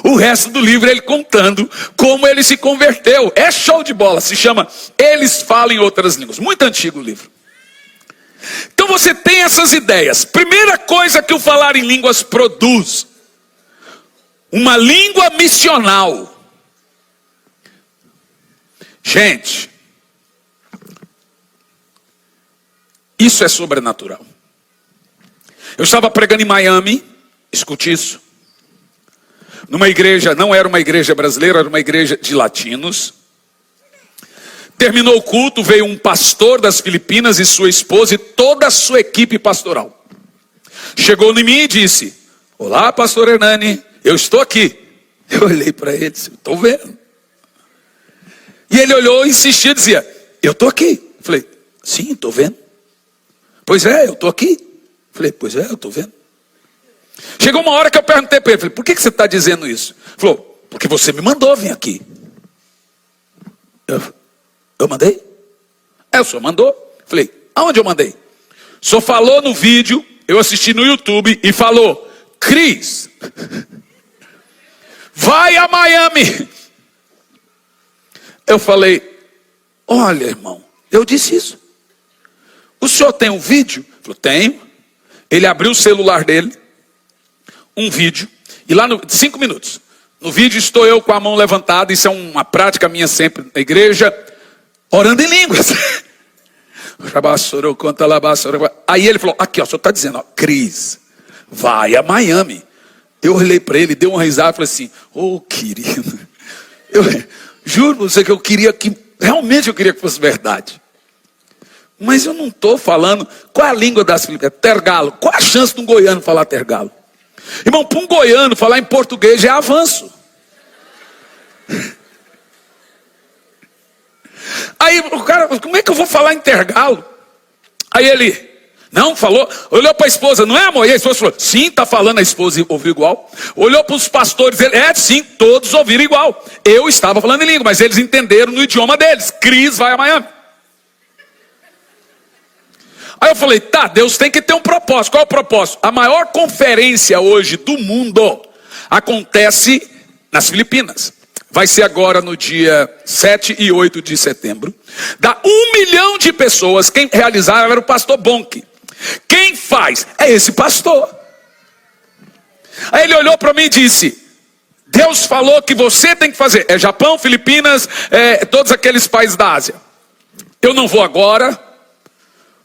o resto do livro ele contando como ele se converteu. É show de bola, se chama Eles Falam em Outras Línguas. Muito antigo o livro. Então você tem essas ideias. Primeira coisa que o falar em línguas produz: uma língua missional. Gente, isso é sobrenatural. Eu estava pregando em Miami, escute isso, numa igreja, não era uma igreja brasileira, era uma igreja de latinos. Terminou o culto, veio um pastor das Filipinas e sua esposa e toda a sua equipe pastoral. Chegou em mim e disse: olá, pastor Hernani, eu estou aqui. Eu olhei para ele e disse: estou vendo. E ele olhou e insistia, dizia: eu estou aqui. Eu falei: sim, estou vendo. Pois é, eu estou aqui. Falei: pois é, eu estou vendo. Chegou uma hora que eu perguntei para ele, falei: por que você está dizendo isso? Ele falou: porque você me mandou vir aqui. Eu mandei? O senhor mandou. Falei: aonde eu mandei? O senhor falou no vídeo, eu assisti no YouTube e falou: Cris, vai a Miami. Eu falei: olha, irmão, eu disse isso. O senhor tem um vídeo? Ele falou: tenho. Ele abriu o celular dele, um vídeo, e lá 5 minutos. No vídeo estou eu com a mão levantada, isso é uma prática minha sempre na igreja, orando em línguas. Aí ele falou: aqui, ó, o senhor está dizendo, ó, Cris, vai a Miami. Eu olhei para ele, dei uma risada e falei assim: ô querido, eu juro para você que realmente eu queria que fosse verdade. Mas eu não estou falando. Qual é a língua das Filipinas? Tergalo. Qual a chance de um goiano falar tergalo? Irmão, para um goiano falar em português é avanço. Aí o cara: como é que eu vou falar em tergalo? Aí ele: não, falou. Olhou para a esposa: não é, amor? E a esposa falou: sim, está falando. A esposa ouviu igual. Olhou para os pastores: ele: sim, todos ouviram igual. Eu estava falando em língua, mas eles entenderam no idioma deles. Cris vai a Miami. Aí eu falei: tá, Deus tem que ter um propósito. Qual é o propósito? A maior conferência hoje do mundo acontece nas Filipinas. Vai ser agora no dia 7 e 8 de setembro. Dá 1 milhão de pessoas. Quem realizava era o pastor Bonk. Quem faz? É esse pastor. Aí ele olhou para mim e disse: Deus falou que você tem que fazer. É Japão, Filipinas, todos aqueles países da Ásia. Eu não vou agora,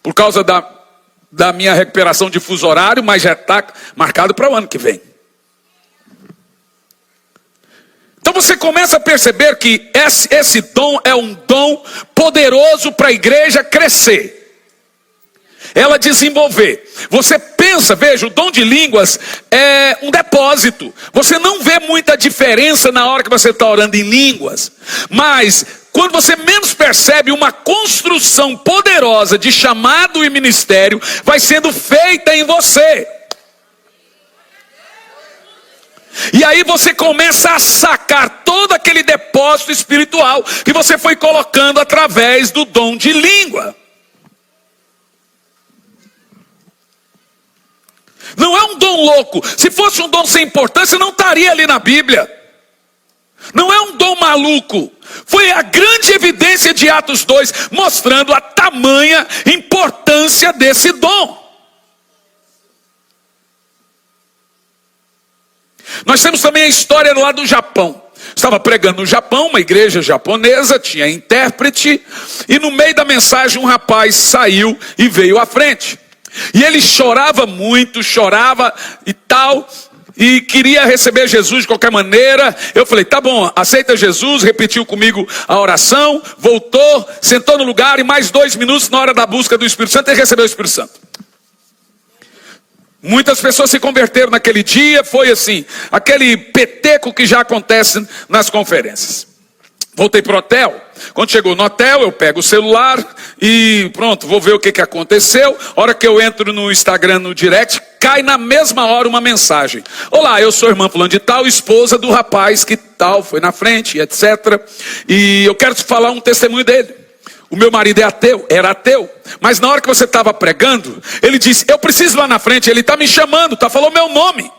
por causa da minha recuperação de fuso horário, mas já está marcado para o ano que vem. Então você começa a perceber que esse dom é um dom poderoso para a igreja crescer, ela desenvolver. Você pensa, veja, o dom de línguas é um depósito. Você não vê muita diferença na hora que você está orando em línguas, mas quando você menos percebe, uma construção poderosa de chamado e ministério vai sendo feita em você. E aí você começa a sacar todo aquele depósito espiritual que você foi colocando através do dom de língua. Não é um dom louco. Se fosse um dom sem importância, não estaria ali na Bíblia. Não é um dom maluco. Foi a grande evidência de Atos 2, mostrando a tamanha importância desse dom. Nós temos também a história lá do Japão. Estava pregando no Japão, uma igreja japonesa, tinha intérprete, e no meio da mensagem um rapaz saiu e veio à frente. E ele chorava muito, chorava e tal, e queria receber Jesus de qualquer maneira. Eu falei, tá bom, aceita Jesus, repetiu comigo a oração, voltou, sentou no lugar, e mais 2 minutos na hora da busca do Espírito Santo, ele recebeu o Espírito Santo. Muitas pessoas se converteram naquele dia, foi assim, aquele peteco que já acontece nas conferências. Voltei para o hotel. Quando chegou no hotel, eu pego o celular e pronto, vou ver o que aconteceu. A hora que eu entro no Instagram, no direct, cai na mesma hora uma mensagem. Olá, eu sou a irmã fulano de tal, esposa do rapaz que tal, foi na frente, etc. E eu quero te falar um testemunho dele. O meu marido é ateu, era ateu. Mas na hora que você estava pregando, ele disse, eu preciso ir lá na frente, ele está me chamando, falou meu nome.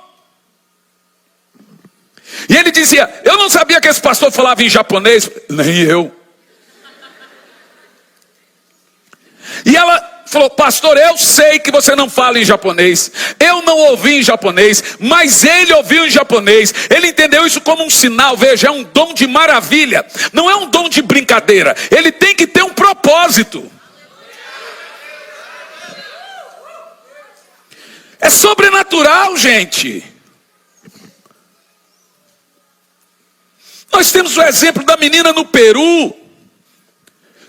E ele dizia, eu não sabia que esse pastor falava em japonês. Nem eu. E ela falou, pastor, eu sei que você não fala em japonês. Eu não ouvi em japonês, mas ele ouviu em japonês. Ele entendeu isso como um sinal. Veja, é um dom de maravilha. Não é um dom de brincadeira. Ele tem que ter um propósito. É sobrenatural, gente. Nós temos o exemplo da menina no Peru,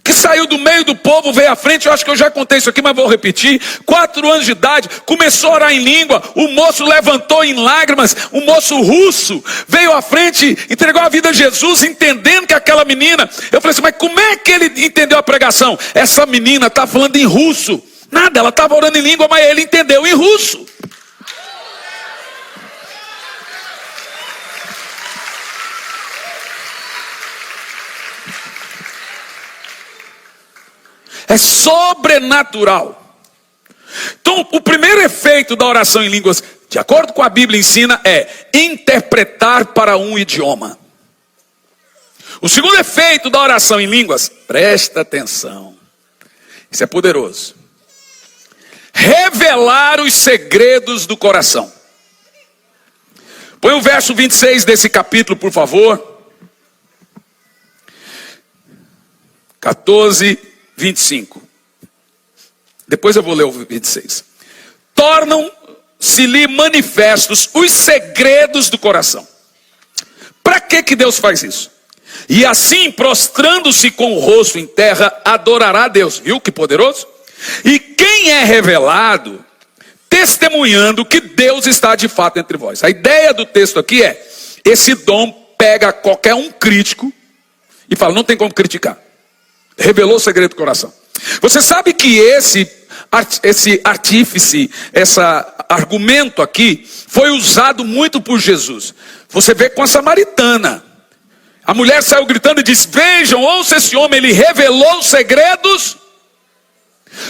que saiu do meio do povo, veio à frente. Eu acho que eu já contei isso aqui, mas vou repetir. 4 anos de idade, começou a orar em língua. O moço levantou em lágrimas. Um moço russo veio à frente, entregou a vida a Jesus, entendendo que aquela menina... Eu falei assim, mas como é que ele entendeu a pregação? Essa menina está falando em russo. Nada, ela estava orando em língua, mas ele entendeu em russo. É sobrenatural. Então, o primeiro efeito da oração em línguas, de acordo com a Bíblia ensina, é interpretar para um idioma. O segundo efeito da oração em línguas, presta atenção, isso é poderoso. Revelar os segredos do coração. Põe o verso 26 desse capítulo, por favor. 14, 25. Depois eu vou ler o 26. Tornam-se-lhe manifestos os segredos do coração. Para que Deus faz isso? E assim, prostrando-se com o rosto em terra, adorará a Deus. Viu que poderoso? E quem é revelado, testemunhando que Deus está de fato entre vós. A ideia do texto aqui é, esse dom pega qualquer um crítico e fala, não tem como criticar. Revelou o segredo do coração. Você sabe que esse artífice, esse argumento aqui, foi usado muito por Jesus. Você vê com a samaritana. A mulher saiu gritando e disse, vejam, ouça esse homem, ele revelou os segredos.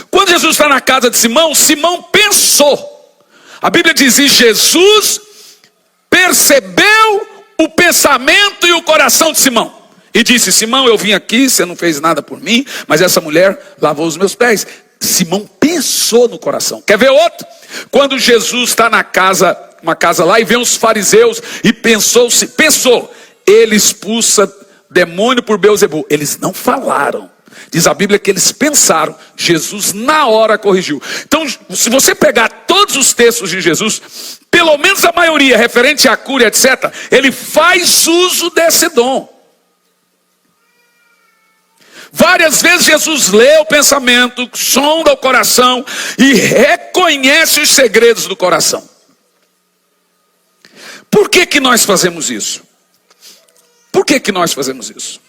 Quando Jesus está na casa de Simão, Simão pensou. A Bíblia diz, e Jesus percebeu o pensamento e o coração de Simão. E disse, Simão, eu vim aqui, você não fez nada por mim, mas essa mulher lavou os meus pés. Simão pensou no coração. Quer ver outro? Quando Jesus está na casa, uma casa lá, e vê os fariseus, e pensou, ele expulsa demônio por Beelzebul. Eles não falaram. Diz a Bíblia que eles pensaram. Jesus na hora corrigiu. Então, se você pegar todos os textos de Jesus, pelo menos a maioria, referente à cura, etc., ele faz uso desse dom. Várias vezes Jesus lê o pensamento, sonda o coração e reconhece os segredos do coração. Por que nós fazemos isso? Por que nós fazemos isso?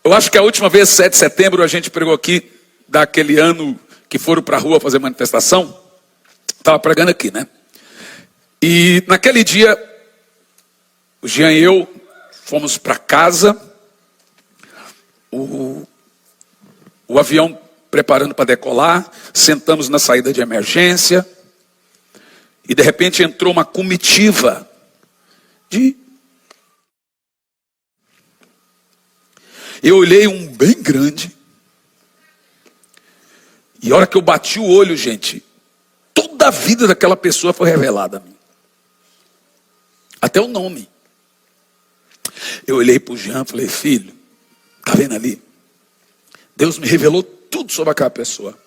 Eu acho que a última vez, 7 de setembro, a gente pregou aqui, daquele ano que foram para a rua fazer manifestação. Estava pregando aqui, né? E naquele dia, o Jean e eu fomos para casa. O avião preparando para decolar, sentamos na saída de emergência, e de repente entrou uma comitiva Eu olhei um bem grande, e a hora que eu bati o olho, gente, toda a vida daquela pessoa foi revelada a mim. Até o nome. Eu olhei para o Jean e falei, filho, tá vendo ali? Deus me revelou tudo sobre aquela pessoa.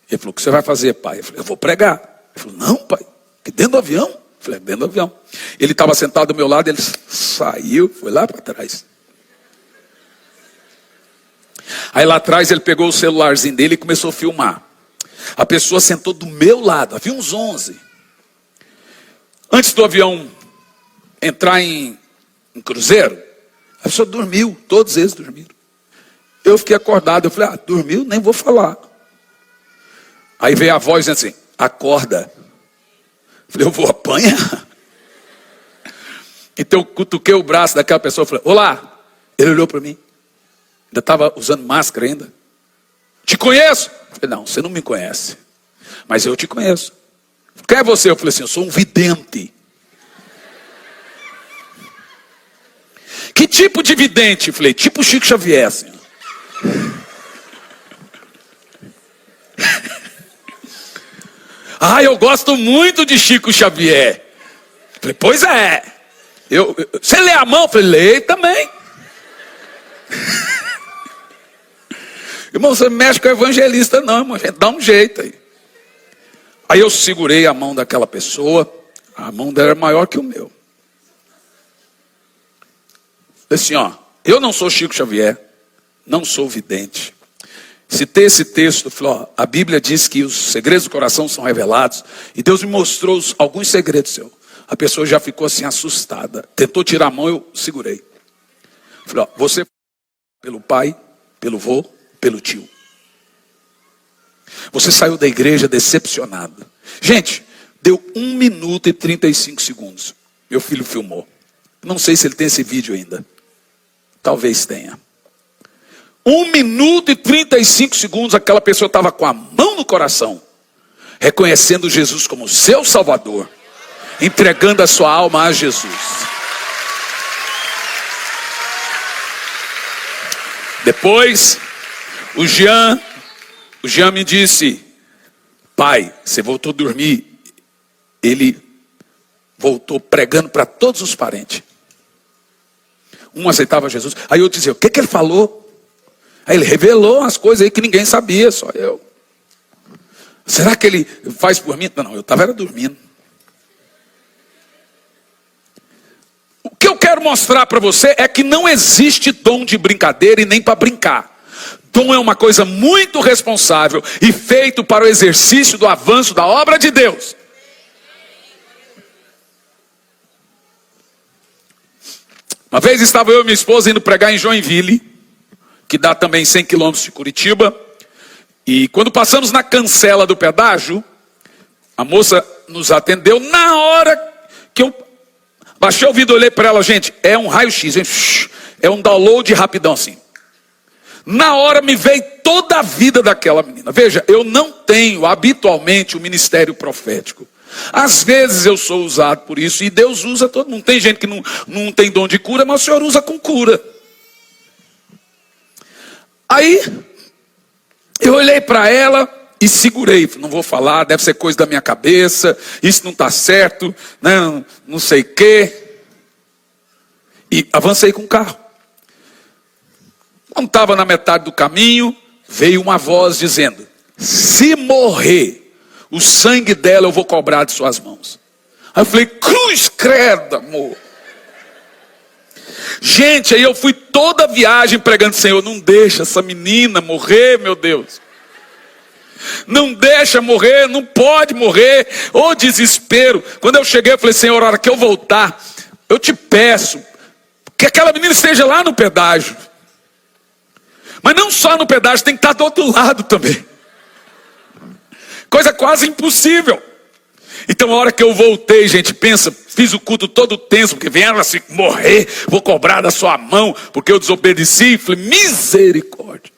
Ele falou, o que você vai fazer, pai? Eu falei, eu vou pregar. Ele falou, não, pai, que dentro do avião? Eu falei, dentro do avião. Ele estava sentado do meu lado, ele saiu, foi lá para trás. Aí lá atrás ele pegou o celularzinho dele e começou a filmar. A pessoa sentou do meu lado, havia uns 11. Antes do avião entrar em cruzeiro, a pessoa dormiu, todos eles dormiram. Eu fiquei acordado, eu falei, dormiu? Nem vou falar. Aí veio a voz dizendo assim, acorda. Eu falei, eu vou apanhar. Então eu cutuquei o braço daquela pessoa e falei, olá. Ele olhou para mim, ainda estava usando máscara ainda. Te conheço? Eu falei, não, você não me conhece, mas eu te conheço. Quem é você? Eu falei assim, eu sou um vidente. Que tipo de vidente? Eu falei, tipo Chico Xavier, assim. Eu gosto muito de Chico Xavier. Eu falei, pois é. Você lê a mão? Eu falei, leio também. Irmão, você não mexe com o evangelista não, irmão. A gente dá um jeito aí. Aí eu segurei a mão daquela pessoa. A mão dela era maior que o meu. Assim, eu não sou Chico Xavier. Não sou vidente. Citei esse texto, falei, a Bíblia diz que os segredos do coração são revelados. E Deus me mostrou alguns segredos seus. A pessoa já ficou assim assustada. Tentou tirar a mão, eu segurei. Falei, você pelo pai, pelo vô, pelo tio. Você saiu da igreja decepcionado. Gente, deu 1 minuto e 35 segundos. Meu filho filmou. Não sei se ele tem esse vídeo ainda. Talvez tenha. 1 minuto e 35 segundos, aquela pessoa estava com a mão no coração, reconhecendo Jesus como seu Salvador, entregando a sua alma a Jesus. Depois, o Jean me disse, pai, você voltou a dormir. Ele voltou pregando para todos os parentes. Um aceitava Jesus. Aí eu dizia, o que ele falou? Aí ele revelou as coisas aí que ninguém sabia, só eu. Será que ele faz por mim? Não, eu estava dormindo. O que eu quero mostrar para você é que não existe dom de brincadeira e nem para brincar. Dom é uma coisa muito responsável e feito para o exercício do avanço da obra de Deus. Uma vez estava eu e minha esposa indo pregar em Joinville, que dá também 100 quilômetros de Curitiba. E quando passamos na cancela do pedágio, a moça nos atendeu. Na hora que eu baixei o vidro, olhei para ela, gente, é um raio-x, é um download rapidão assim. Na hora me veio toda a vida daquela menina. Veja, eu não tenho habitualmente o ministério profético. Às vezes eu sou usado por isso, e Deus usa todo mundo. Tem gente que não tem dom de cura, mas o Senhor usa com cura. Aí, eu olhei para ela e segurei. Não vou falar, deve ser coisa da minha cabeça, isso não está certo, não sei o quê. E avancei com o carro. Quando estava na metade do caminho, veio uma voz dizendo, se morrer, o sangue dela eu vou cobrar de suas mãos. Aí eu falei, cruz credo, amor. Gente, aí eu fui toda a viagem pregando, Senhor, não deixa essa menina morrer, meu Deus. Não deixa morrer, não pode morrer. Ô desespero. Quando eu cheguei, eu falei, Senhor, a hora que eu voltar, eu te peço que aquela menina esteja lá no pedágio. Mas não só no pedágio, tem que estar do outro lado também. Coisa quase impossível. Então a hora que eu voltei, gente, pensa, fiz o culto todo tenso, porque vieram assim, morrer, vou cobrar da sua mão, porque eu desobedeci. Falei, misericórdia.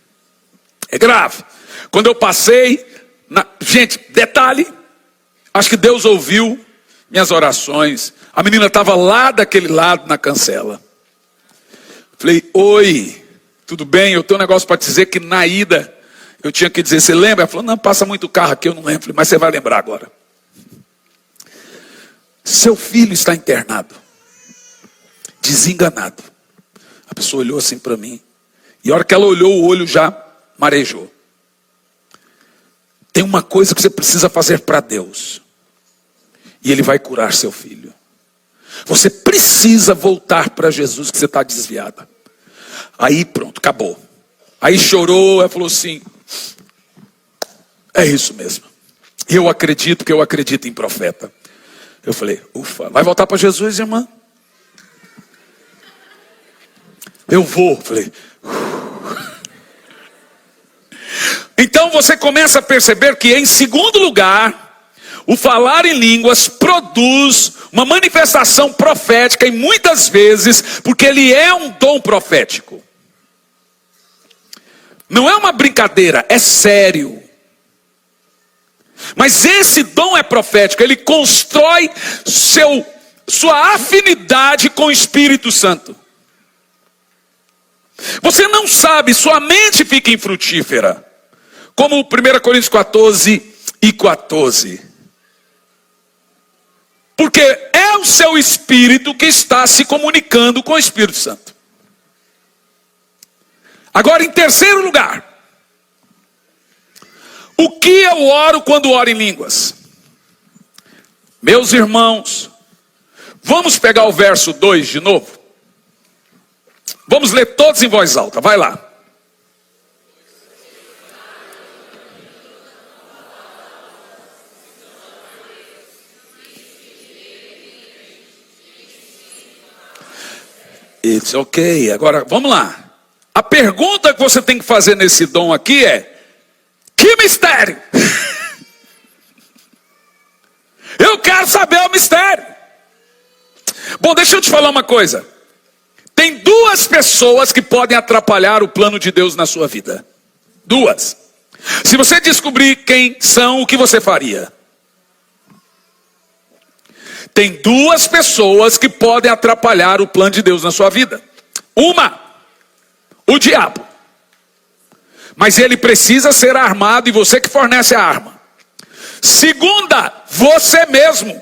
É grave. Quando eu passei, gente, detalhe, acho que Deus ouviu minhas orações. A menina estava lá daquele lado na cancela. Falei, oi, tudo bem? Eu tenho um negócio para te dizer que na ida eu tinha que dizer, você lembra? Ela falou, não, passa muito carro aqui, eu não lembro. Falei, mas você vai lembrar agora. Seu filho está internado, desenganado. A pessoa olhou assim para mim. E a hora que ela olhou, o olho já marejou. Tem uma coisa que você precisa fazer para Deus. E Ele vai curar seu filho. Você precisa voltar para Jesus, que você está desviada. Aí pronto, acabou. Aí chorou, ela falou assim, é isso mesmo. Eu acredito que eu acredito em profeta. Eu falei, ufa, vai voltar para Jesus, irmã? Eu vou, falei. Então você começa a perceber que, em segundo lugar, o falar em línguas produz uma manifestação profética, e muitas vezes, porque ele é um dom profético. Não é uma brincadeira, é sério. Mas esse dom é profético, ele constrói sua afinidade com o Espírito Santo. Você não sabe, sua mente fica infrutífera. Como 1 Coríntios 14:14. Porque é o seu espírito que está se comunicando com o Espírito Santo. Agora, em terceiro lugar, o que eu oro quando oro em línguas? Meus irmãos, vamos pegar o verso 2 de novo. Vamos ler todos em voz alta, vai lá. It's ok, agora vamos lá. A pergunta que você tem que fazer nesse dom aqui é: que mistério? Eu quero saber o mistério. Bom, deixa eu te falar uma coisa. Tem duas pessoas que podem atrapalhar o plano de Deus na sua vida. Duas. Se você descobrir quem são, o que você faria? Tem duas pessoas que podem atrapalhar o plano de Deus na sua vida. Uma, o diabo. Mas ele precisa ser armado e você que fornece a arma. Segunda, você mesmo.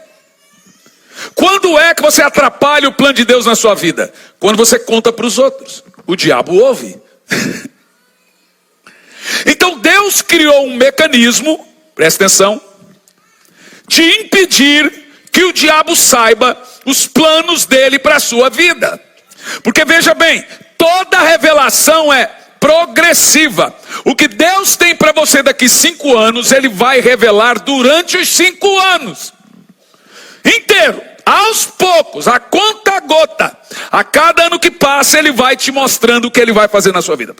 Quando é que você atrapalha o plano de Deus na sua vida? Quando você conta para os outros. O diabo ouve. Então Deus criou um mecanismo, presta atenção, de impedir que o diabo saiba os planos dele para a sua vida. Porque veja bem, toda revelação é progressiva. O que Deus tem para você daqui 5 anos, Ele vai revelar durante os 5 anos inteiro, aos poucos, a conta gota. A cada ano que passa, Ele vai te mostrando o que Ele vai fazer na sua vida.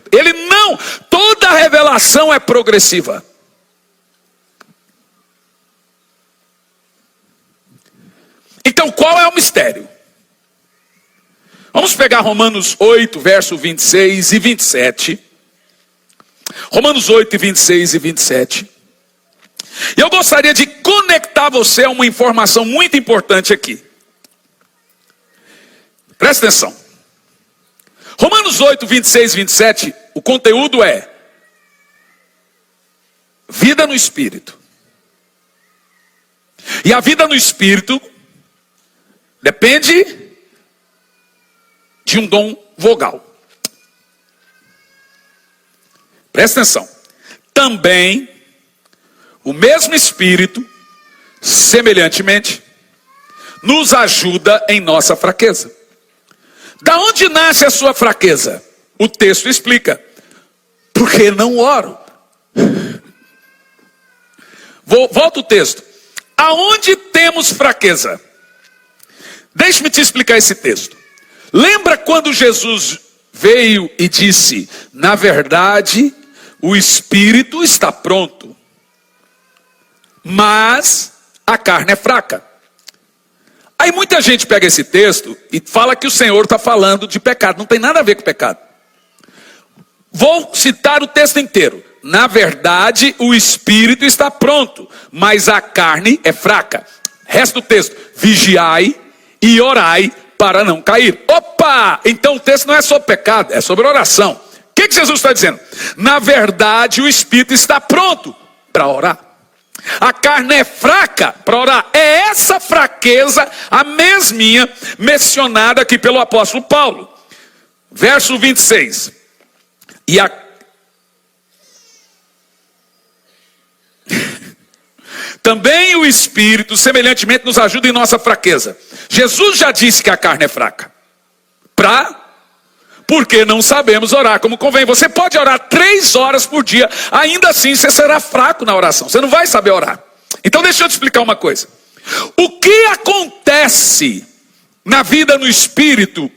Toda revelação é progressiva. Então, qual é o mistério? Vamos pegar Romanos 8, verso 26 e 27. Romanos 8, 26 e 27. E eu gostaria de conectar você a uma informação muito importante aqui. Presta atenção. Romanos 8, 26 e 27, o conteúdo é vida no Espírito. E a vida no Espírito depende de um dom vogal. Presta atenção. Também, o mesmo Espírito, semelhantemente, nos ajuda em nossa fraqueza. Da onde nasce a sua fraqueza? O texto explica. Porque não oro. Volta o texto. Aonde temos fraqueza? Deixe-me te explicar esse texto. Lembra quando Jesus veio e disse: na verdade, o Espírito está pronto, mas a carne é fraca. Aí muita gente pega esse texto e fala que o Senhor está falando de pecado. Não tem nada a ver com pecado. Vou citar o texto inteiro. na verdade, o espírito está pronto, mas a carne é fraca. Resto do texto: vigiai e orai para não cair. Opa! Então o texto não é sobre pecado, é sobre oração. O que Jesus está dizendo? Na verdade, o espírito está pronto para orar. A carne é fraca para orar. É essa fraqueza, a mesminha, mencionada aqui pelo apóstolo Paulo. Verso 26. Também o Espírito, semelhantemente, nos ajuda em nossa fraqueza. Jesus já disse que a carne é fraca. Porque não sabemos orar como convém. Você pode orar 3 horas por dia, ainda assim você será fraco na oração. Você não vai saber orar. Então deixa eu te explicar uma coisa. O que acontece na vida no Espírito,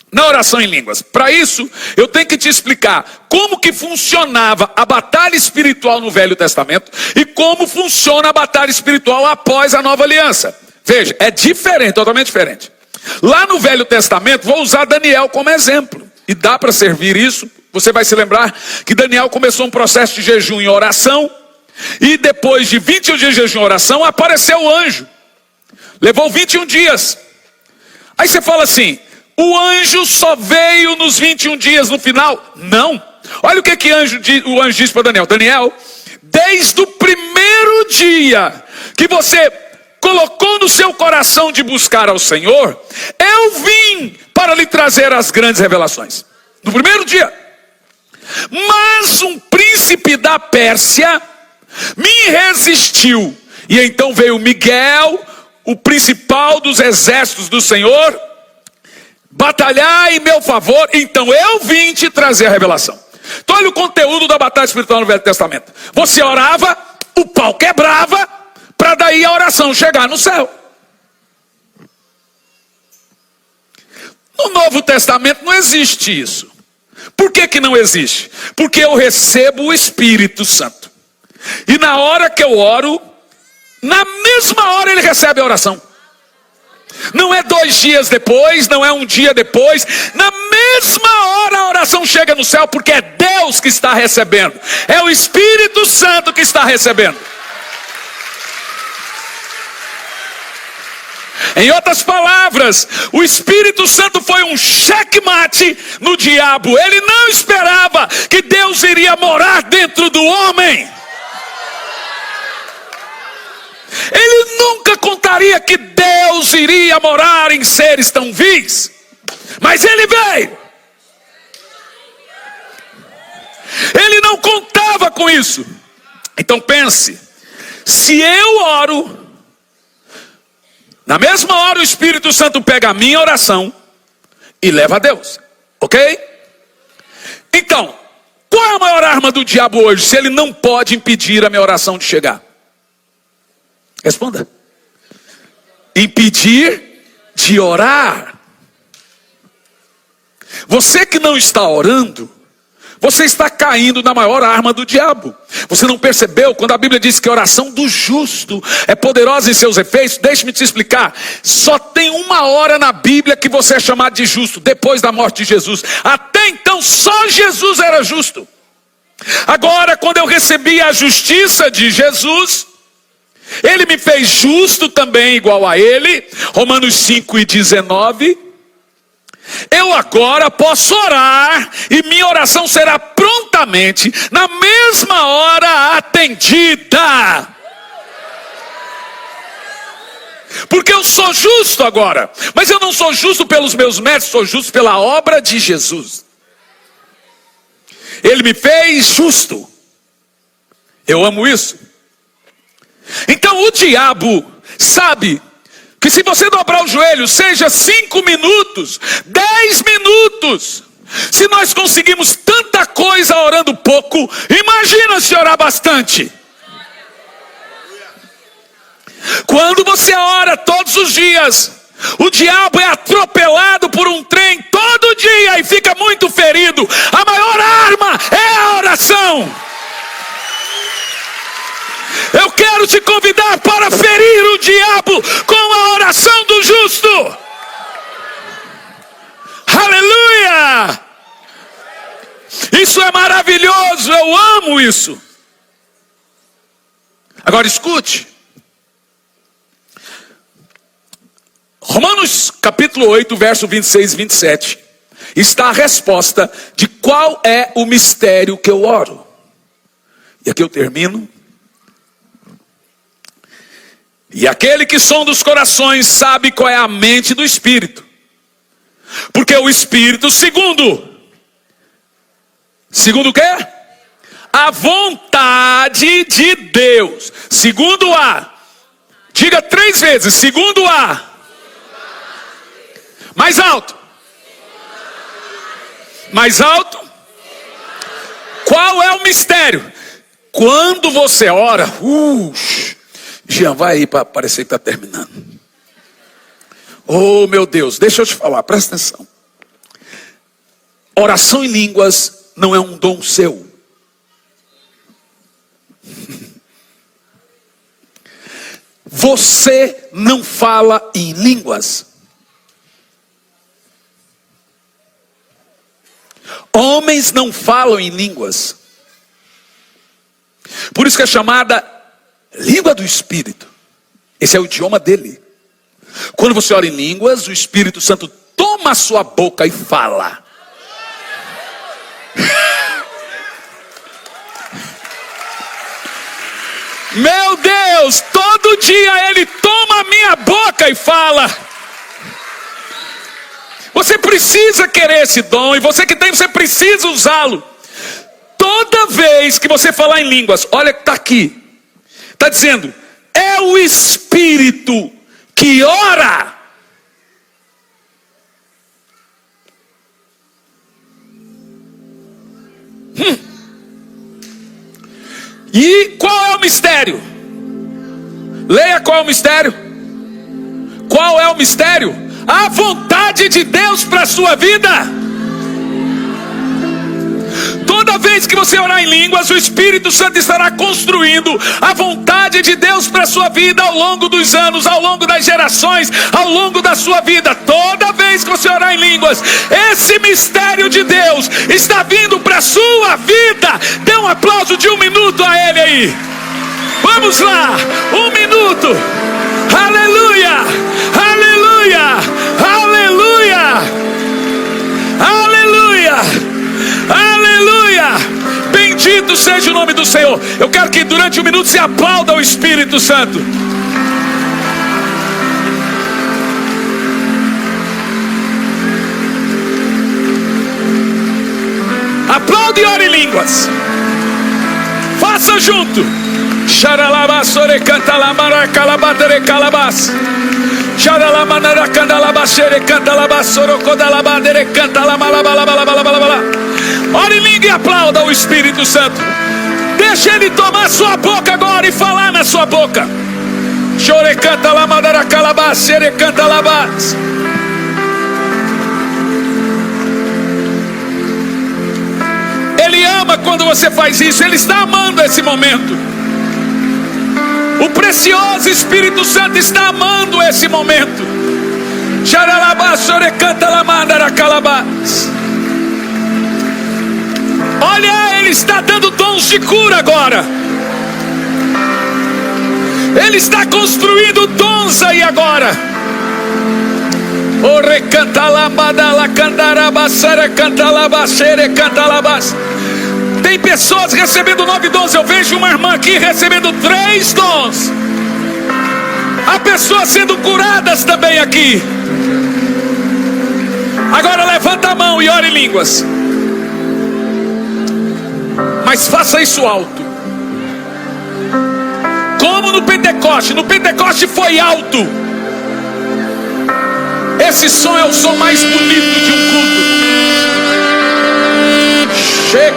na oração em línguas? Para isso, eu tenho que te explicar como que funcionava a batalha espiritual no Velho Testamento e como funciona a batalha espiritual após a Nova Aliança. Veja, é diferente, totalmente diferente. Lá no Velho Testamento, vou usar Daniel como exemplo. E dá para servir isso. Você vai se lembrar que Daniel começou um processo de jejum e oração. E depois de 21 dias de jejum e oração, apareceu o anjo. Levou 21 dias. Aí você fala assim: o anjo só veio nos 21 dias no final? Não. Olha o que o anjo disse para Daniel. Daniel, desde o primeiro dia que você colocou no seu coração de buscar ao Senhor, eu vim para lhe trazer as grandes revelações. No primeiro dia. Mas um príncipe da Pérsia me resistiu. E então veio Miguel, o principal dos exércitos do Senhor, batalhar em meu favor. Então eu vim te trazer a revelação. Então olha o conteúdo da batalha espiritual no Velho Testamento. Você orava, o pau quebrava, para daí a oração chegar no céu. No Novo Testamento não existe isso. Por que não existe? Porque eu recebo o Espírito Santo. E na hora que eu oro, na mesma hora ele recebe a oração. Não é 2 dias depois, não é 1 dia depois. Na mesma hora a oração chega no céu, porque é Deus que está recebendo. É o Espírito Santo que está recebendo. Em outras palavras, o Espírito Santo foi um checkmate no diabo. Ele não esperava que Deus iria morar dentro do homem. Ele nunca contaria que Deus iria morar em seres tão vis. Mas ele veio. Ele não contava com isso. Então pense, se eu oro, na mesma hora o Espírito Santo pega a minha oração e leva a Deus. Ok? Então, qual é a maior arma do diabo hoje, se ele não pode impedir a minha oração de chegar? Responda. Impedir de orar. Você que não está orando, você está caindo na maior arma do diabo. Você não percebeu quando a Bíblia diz que a oração do justo é poderosa em seus efeitos? Deixe-me te explicar. Só tem 1 hora na Bíblia que você é chamado de justo, depois da morte de Jesus. Até então só Jesus era justo. Agora, quando eu recebi a justiça de Jesus, ele me fez justo também igual a ele. Romanos 5:19. Eu agora posso orar e minha oração será prontamente, na mesma hora, atendida. Porque eu sou justo agora. Mas eu não sou justo pelos meus méritos, sou justo pela obra de Jesus. Ele me fez justo. Eu amo isso. Então o diabo sabe que se você dobrar o joelho, seja 5 minutos, 10 minutos, se nós conseguimos tanta coisa orando pouco, imagina se orar bastante. Quando você ora todos os dias, o diabo é atropelado por um trem todo dia e fica muito ferido. A maior arma é a oração. Eu quero te convidar para ferir o diabo com a oração do justo. Aleluia! Isso é maravilhoso, eu amo isso. Agora escute. Romanos capítulo 8, verso 26 e 27. Está a resposta de qual é o mistério que eu oro. E aqui eu termino. E aquele que sonda os corações sabe qual é a mente do Espírito. Porque o Espírito, segundo o quê? A vontade de Deus. Segundo a. Diga 3 vezes. Segundo a. Mais alto. Mais alto. Qual é o mistério? Quando você ora, Jean, vai aí para parecer que está terminando. Oh meu Deus, deixa eu te falar, presta atenção. Oração em línguas não é um dom seu. Você não fala em línguas. Homens não falam em línguas. Por isso que é chamada língua do Espírito. Esse é o idioma dele. Quando você ora em línguas, o Espírito Santo toma a sua boca e fala. Meu Deus, todo dia ele toma a minha boca e fala. Você precisa querer esse dom, e você que tem, você precisa usá-lo. Toda vez que você falar em línguas, olha que está aqui, está dizendo, é o Espírito que ora. E qual é o mistério? Leia qual é o mistério. Qual é o mistério? A vontade de Deus para a sua vida. Toda vez que você orar em línguas, o Espírito Santo estará construindo a vontade de Deus para a sua vida ao longo dos anos, ao longo das gerações, ao longo da sua vida. Toda vez que você orar em línguas, esse mistério de Deus está vindo para a sua vida. Dê um aplauso de 1 minuto a ele aí. Vamos lá, 1 minuto. Aleluia, aleluia, aleluia, aleluia, aleluia. Bendito seja o nome do Senhor. Eu quero que durante 1 minuto se aplauda o Espírito Santo. Aplaude e ore em línguas. Faça junto. Xaralabasore canta lamara calabadere calabas. Xaralamana canta labachere canta labasoro codalabadere canta lamalabalabalabala. Ore em língua e aplauda o Espírito Santo. Deixa ele tomar sua boca agora e falar na sua boca. Chore canta lamadara calabas, xere canta labas. Ele ama quando você faz isso. Ele está amando esse momento. O precioso Espírito Santo está amando esse momento. Olha, ele está dando dons de cura agora. Ele está construindo dons aí agora. Tem pessoas recebendo 9 dons. Eu vejo uma irmã aqui recebendo 3 dons. Há pessoas sendo curadas também aqui. Agora levanta a mão e ore em línguas. Mas faça isso alto. Como no Pentecoste. No Pentecoste foi alto. Esse som é o som mais bonito de um culto. Ele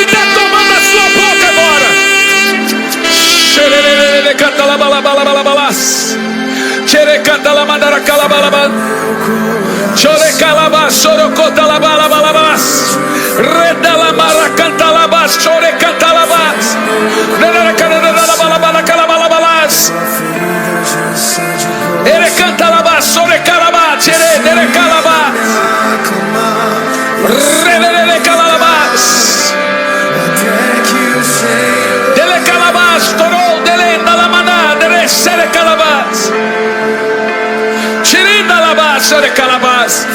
está tomando a sua boca agora. Ele canta sobre calabá, tere, dele calabá. Relele calabás. Dele calabás, torou, dele dalamaná, dele sere calabás. Tirinda labás, sere calabás.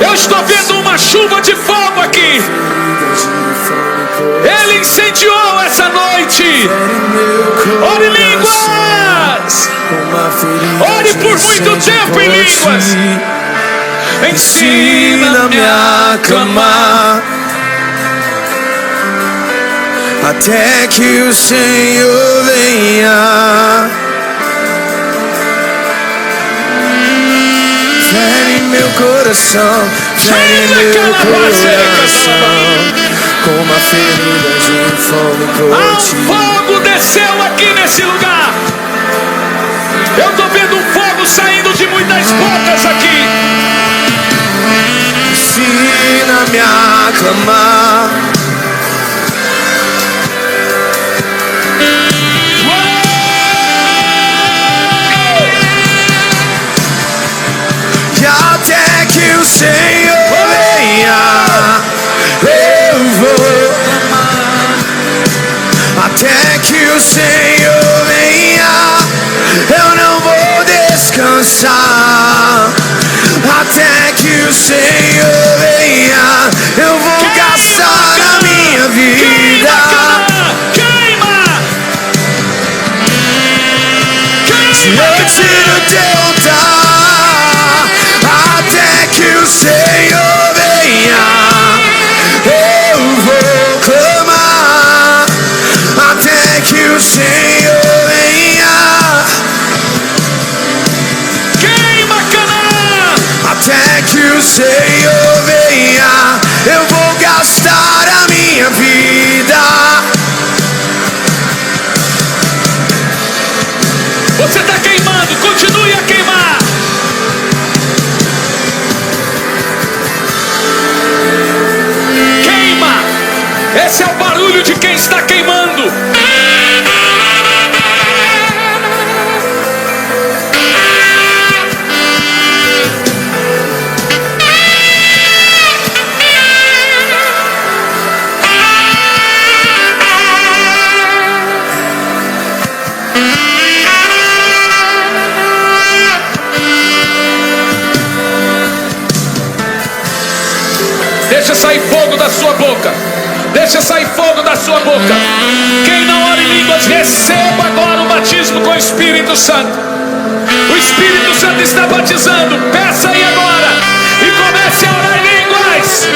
Eu estou vendo uma chuva de fogo aqui. Ele incendiou essa noite. Ore em línguas. Ore por muito tempo em línguas. Ensina-me a clamar até que o Senhor venha. Fere meu coração, fere meu coração, com uma ferida de fome por ti. Fogo desceu aqui nesse lugar. Eu estou vendo um fogo saindo de muitas bocas aqui. Ensina-me a clamar. E até que o Senhor venha, eu vou. Até que o Senhor venha, eu não vou descansar. Até que o Senhor venha, eu vou gastar a minha vida. Diante do teu altar, até que o Senhor venha, eu vou clamar. Até que o Senhor venha, Queima, Canaã. até que o Senhor venha, eu vou gastar a minha vida. Você está queimando, continue a queimar. Queima. Esse é o barulho de quem está queimando. Deixa sair fogo da sua boca. Deixa sair fogo da sua boca. Quem não ora em línguas, receba agora o batismo com o Espírito Santo. O Espírito Santo está batizando. Peça aí agora e comece a orar em línguas.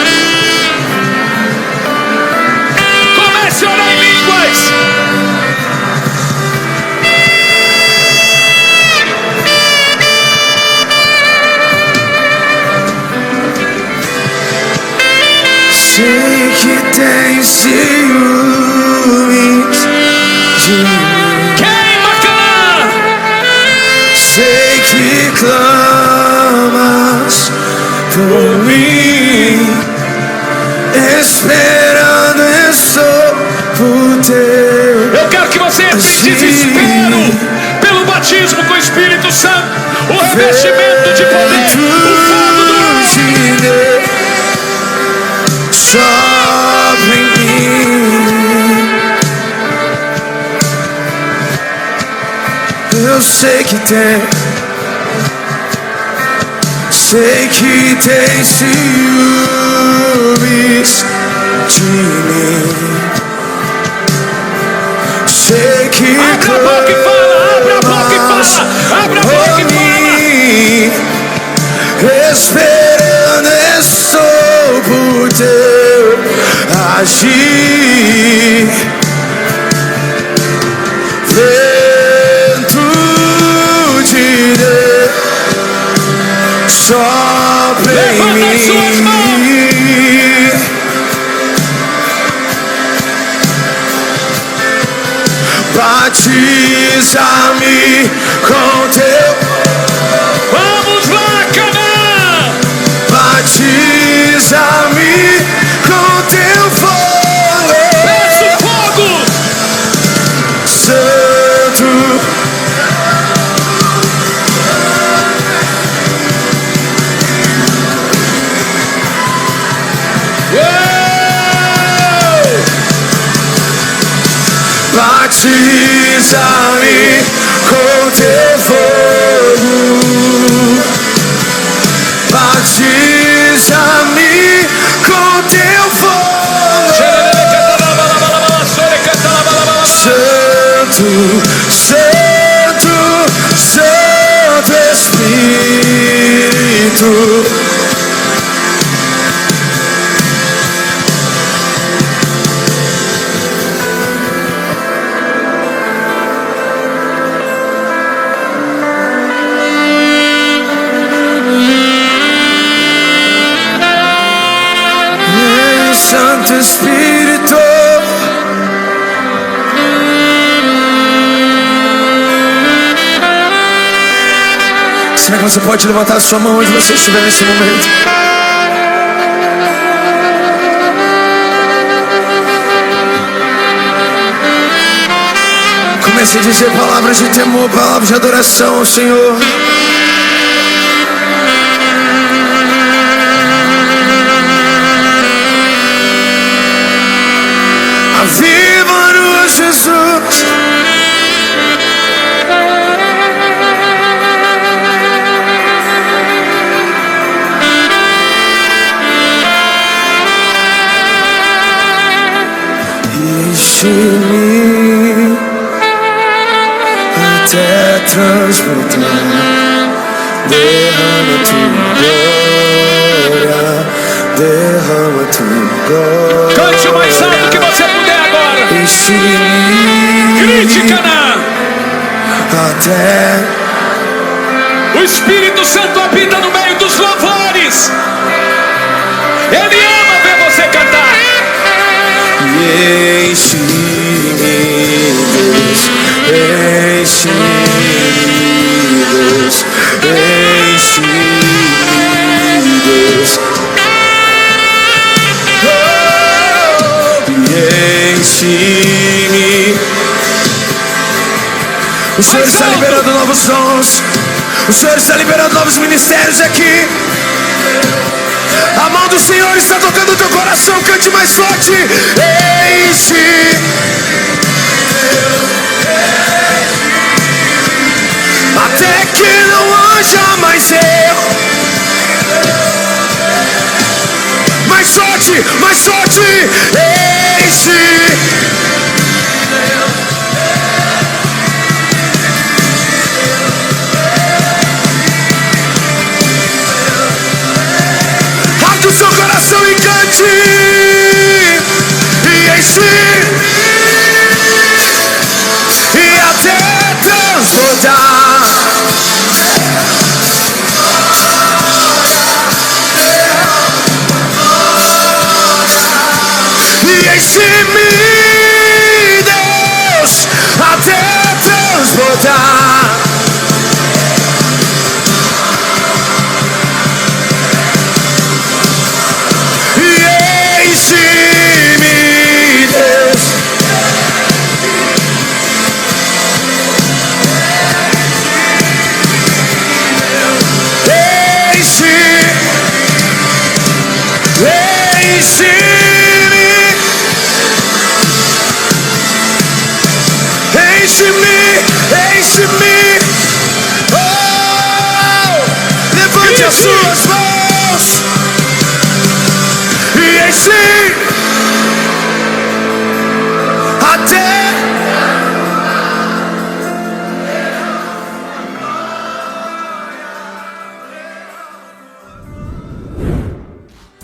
Comece a orar em línguas. Sei que tem ciúmes de mim. Queima, Canaã. Sei que clamas por mim. Esperando estou por teu. Eu quero que você entre em desespero pelo batismo com o Espírito Santo. O revestimento de poder. O fogo do Deus sobre mim. Eu sei que tem. Sei que tem ciúmes de mim. Sei que abre a boca e fala, abre a boca e fala, abre a boca e fala. Esperando estou por teu agir. Vento de Deus sopra em mim. Batiza-me com teu. Vamos lá, Canaã. Batiza-me com teu fogo. Peça o fogo. Santo. batiza-me com teu fogo, batiza-me com teu fogo. Santo, Santo, Santo Espírito. Santo Espírito, será que você pode levantar a sua mão onde você estiver nesse momento? Comece a dizer palavras de temor, palavras de adoração ao Senhor. Aviva-nos, Jesus. Enche-me até transbordar. Derrama tua glória, derrama tua glória. Cante o mais alto que você puder agora. Grite, Canaã. Até o Espírito Santo habita no meio dos louvores. Ele ama ver você cantar. Enche-me, Deus, enche-me, Deus, enche-me, Deus. Enche-me. O Senhor está liberando novos dons. O Senhor está liberando novos ministérios aqui. A mão do Senhor está tocando o teu coração. Cante mais forte. Enche. Até que não haja mais erro. Mais forte, mais forte. Enche. Abra o seu coração e cante. E enche. E até transbordar. E enche-me, Deus, até transbordar. E enche-me, Deus. Enche-me, enche-me. Oh, levante as suas mãos e enche até.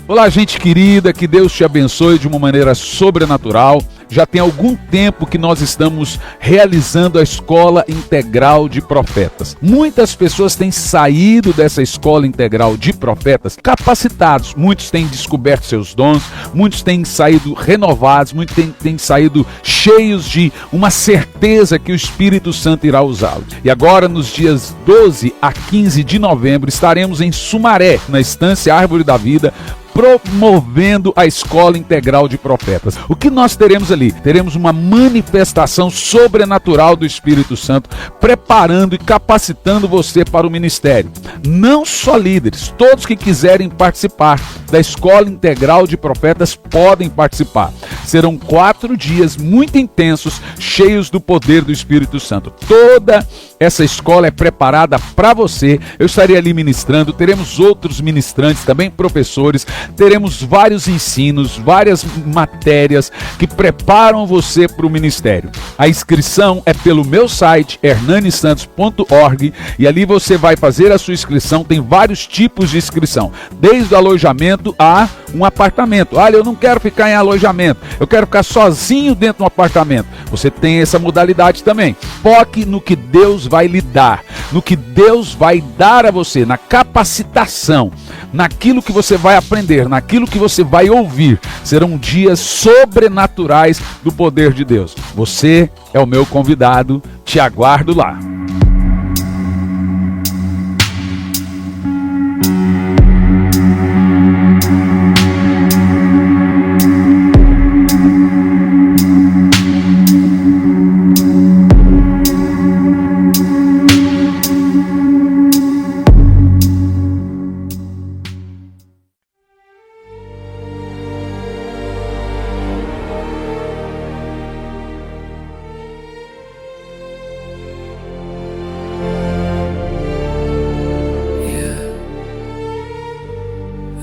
Olá, gente querida, que Deus te abençoe de uma maneira sobrenatural. Já tem algum tempo que nós estamos realizando a Escola Integral de Profetas. Muitas pessoas têm saído dessa Escola Integral de Profetas capacitados. Muitos têm descoberto seus dons, muitos têm saído renovados, muitos têm saído cheios de uma certeza que o Espírito Santo irá usá-lo. E agora, nos dias 12 a 15 de novembro, estaremos em Sumaré, na Estância Árvore da Vida, promovendo a Escola Integral de Profetas. O que nós teremos ali? Teremos uma manifestação sobrenatural do Espírito Santo, preparando e capacitando você para o ministério. Não só líderes, todos que quiserem participar da Escola Integral de Profetas podem participar. Serão 4 dias muito intensos, cheios do poder do Espírito Santo. Toda essa escola é preparada para você. Eu estarei ali ministrando, teremos outros ministrantes, também professores, teremos vários ensinos, várias matérias que preparam você para o ministério. A inscrição é pelo meu site, hernanesantos.org, e ali você vai fazer a sua inscrição. Tem vários tipos de inscrição, desde o alojamento a um apartamento. Olha, eu não quero ficar em alojamento, eu quero ficar sozinho dentro de um apartamento. Você tem essa modalidade também. Foque no que Deus vai lhe dar, no que Deus vai dar a você, na capacitação, naquilo que você vai aprender, naquilo que você vai ouvir. Serão dias sobrenaturais do poder de Deus. Você é o meu convidado, te aguardo lá.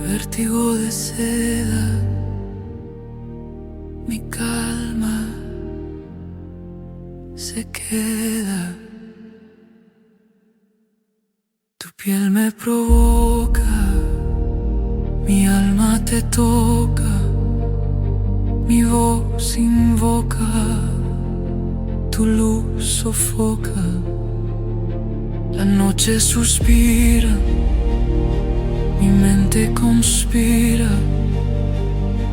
Vértigo de seda, mi calma se queda. Tu piel me provoca, mi alma te toca, mi voz invoca, tu luz sofoca, la noche suspira. Mi mente conspira,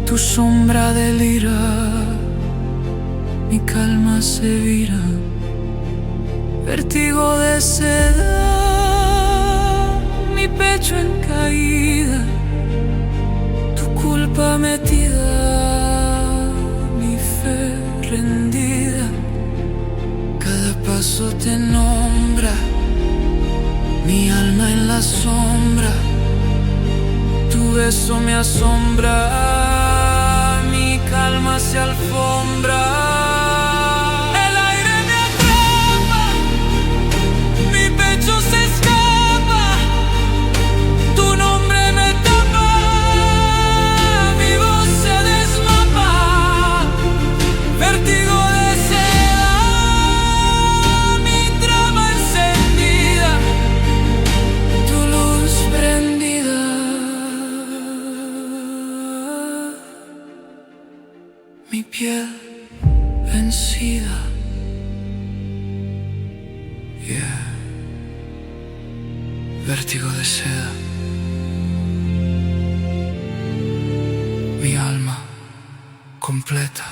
tu sombra delira, mi calma se vira. Vértigo de seda, mi pecho en caída, tu culpa metida, mi fe rendida. Cada paso te nombra, mi alma en la sombra. Tu beso me asombra, mi calma se alfombra. El aire me atrapa, mi pecho se escapa, tu nombre me tapa, mi voz se desmapa. Vértigo de seda, mi trama encendida, tu luz prendida. Mi piel vencida, vértigo de seda, mi alma completa.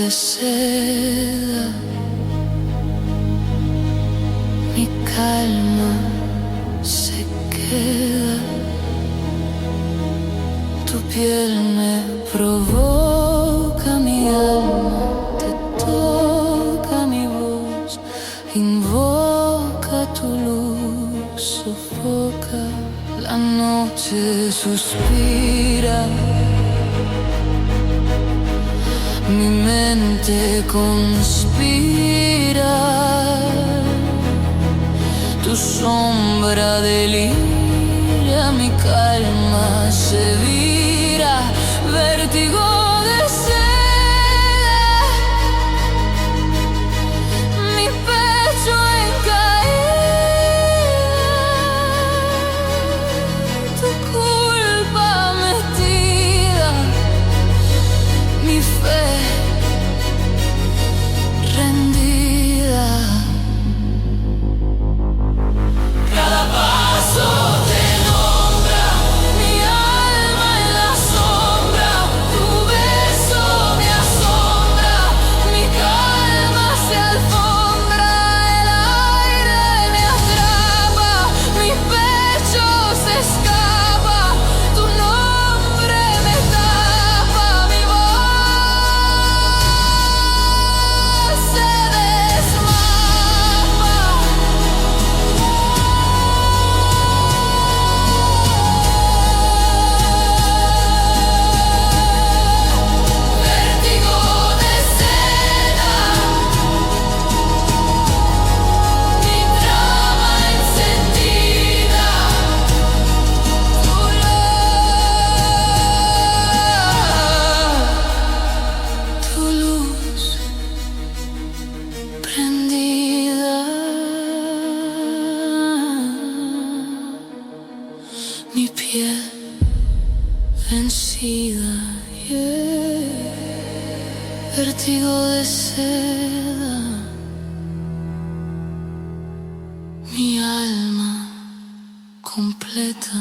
de seda, mi calma se queda. Tu piel me provoca, mi alma te toca, mi voz invoca tu luz, sofoca, la noche suspira, mi mente conspira, tu sombra delira, mi calma se vira, vértigo de seda, mi pecho en caída, tu culpa metida, mi fe rendida. Cada paso te nombra, mi alma en la sombra, tu beso me asombra, mi calma se alfombra, el aire me atrapa, mi pecho se escapa, tu nombre me tapa, mi voz se desmama. Vértigo de seda, mi trama encendida, tu luz prendida, mi piel vencida, yeah. Vértigo de seda, mi alma completa.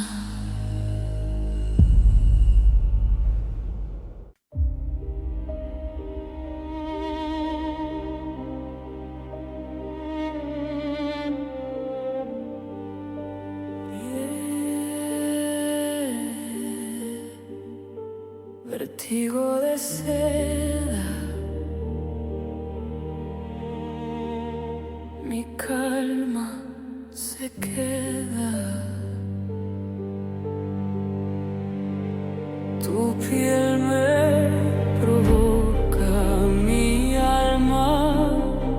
Vértigo de seda, mi calma se queda, tu piel me provoca, mi alma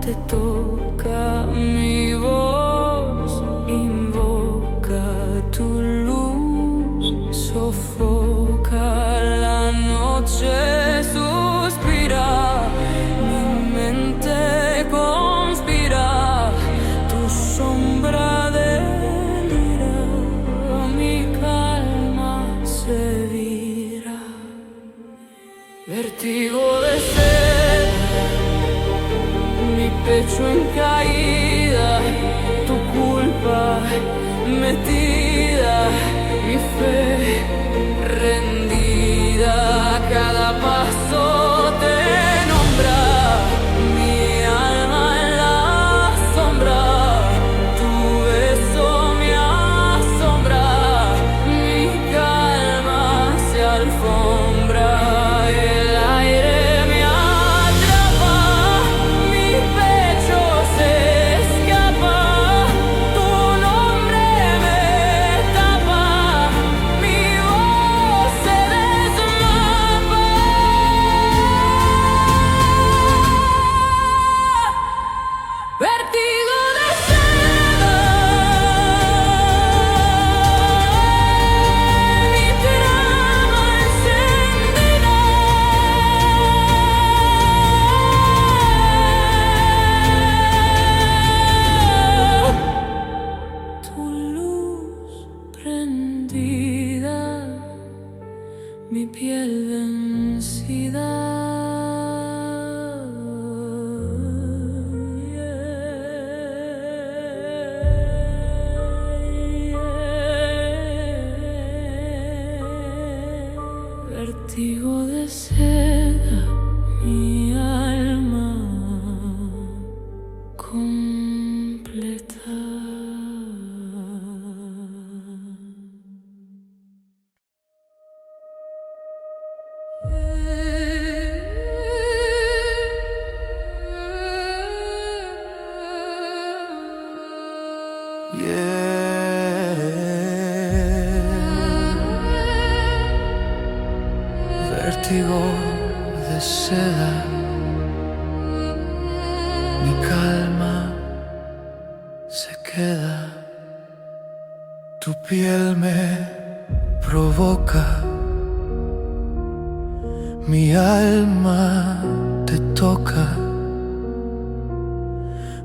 te toca, mi voz invoca, tu luz sofoca, la noche suspira, mi mente conspira, tu sombra delira, mi calma se vira, vértigo de seda, mi pecho en caída, tu culpa metida, mi fe rendida, cada paso te nombra, mi alma en la sombra, tu beso me asombra, mi calma se alfombra, el aire me atrapa, mi pecho se Vértigo de seda, mi calma se queda. Tu piel me provoca, mi alma te toca,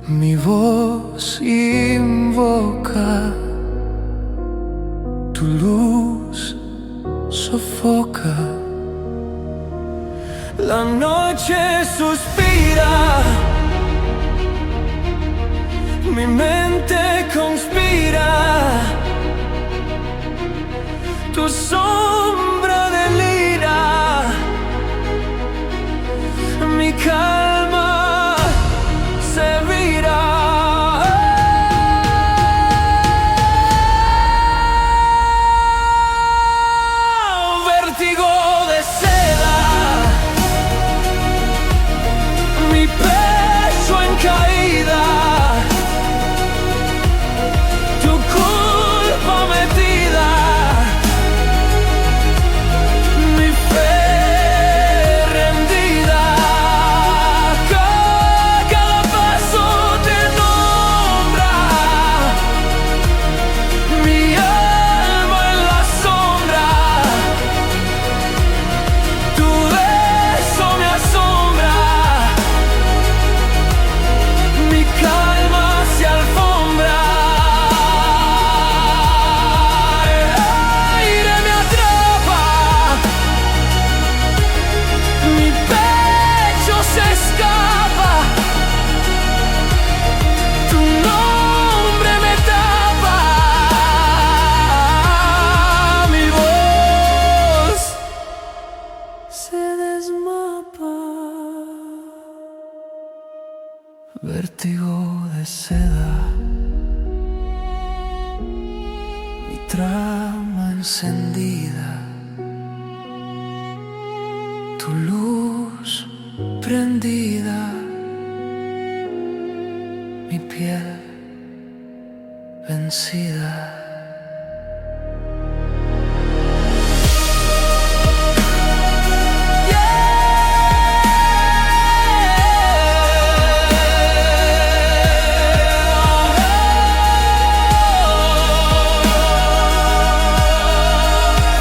mi voz invoca, tu luz sofoca. La noche suspira, mi mente conspira, tu sombra delira, mi calma se vira. Vértigo de seda, mi pecho en caída, tu culpa metida, mi fe rendida. Cada paso te nombra, mi alma en la sombra, tu beso me asombra, mi calma se alfombra. El aire me atrapa, mi pecho se escapa, tu nombre me tapa, mi voz se desmapa. Vértigo de seda, mi trama encendida, tu luz prendida, mi piel vencida.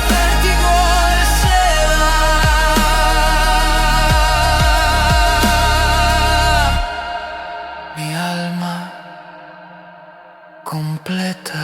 Vértigo de seda, mi alma completa.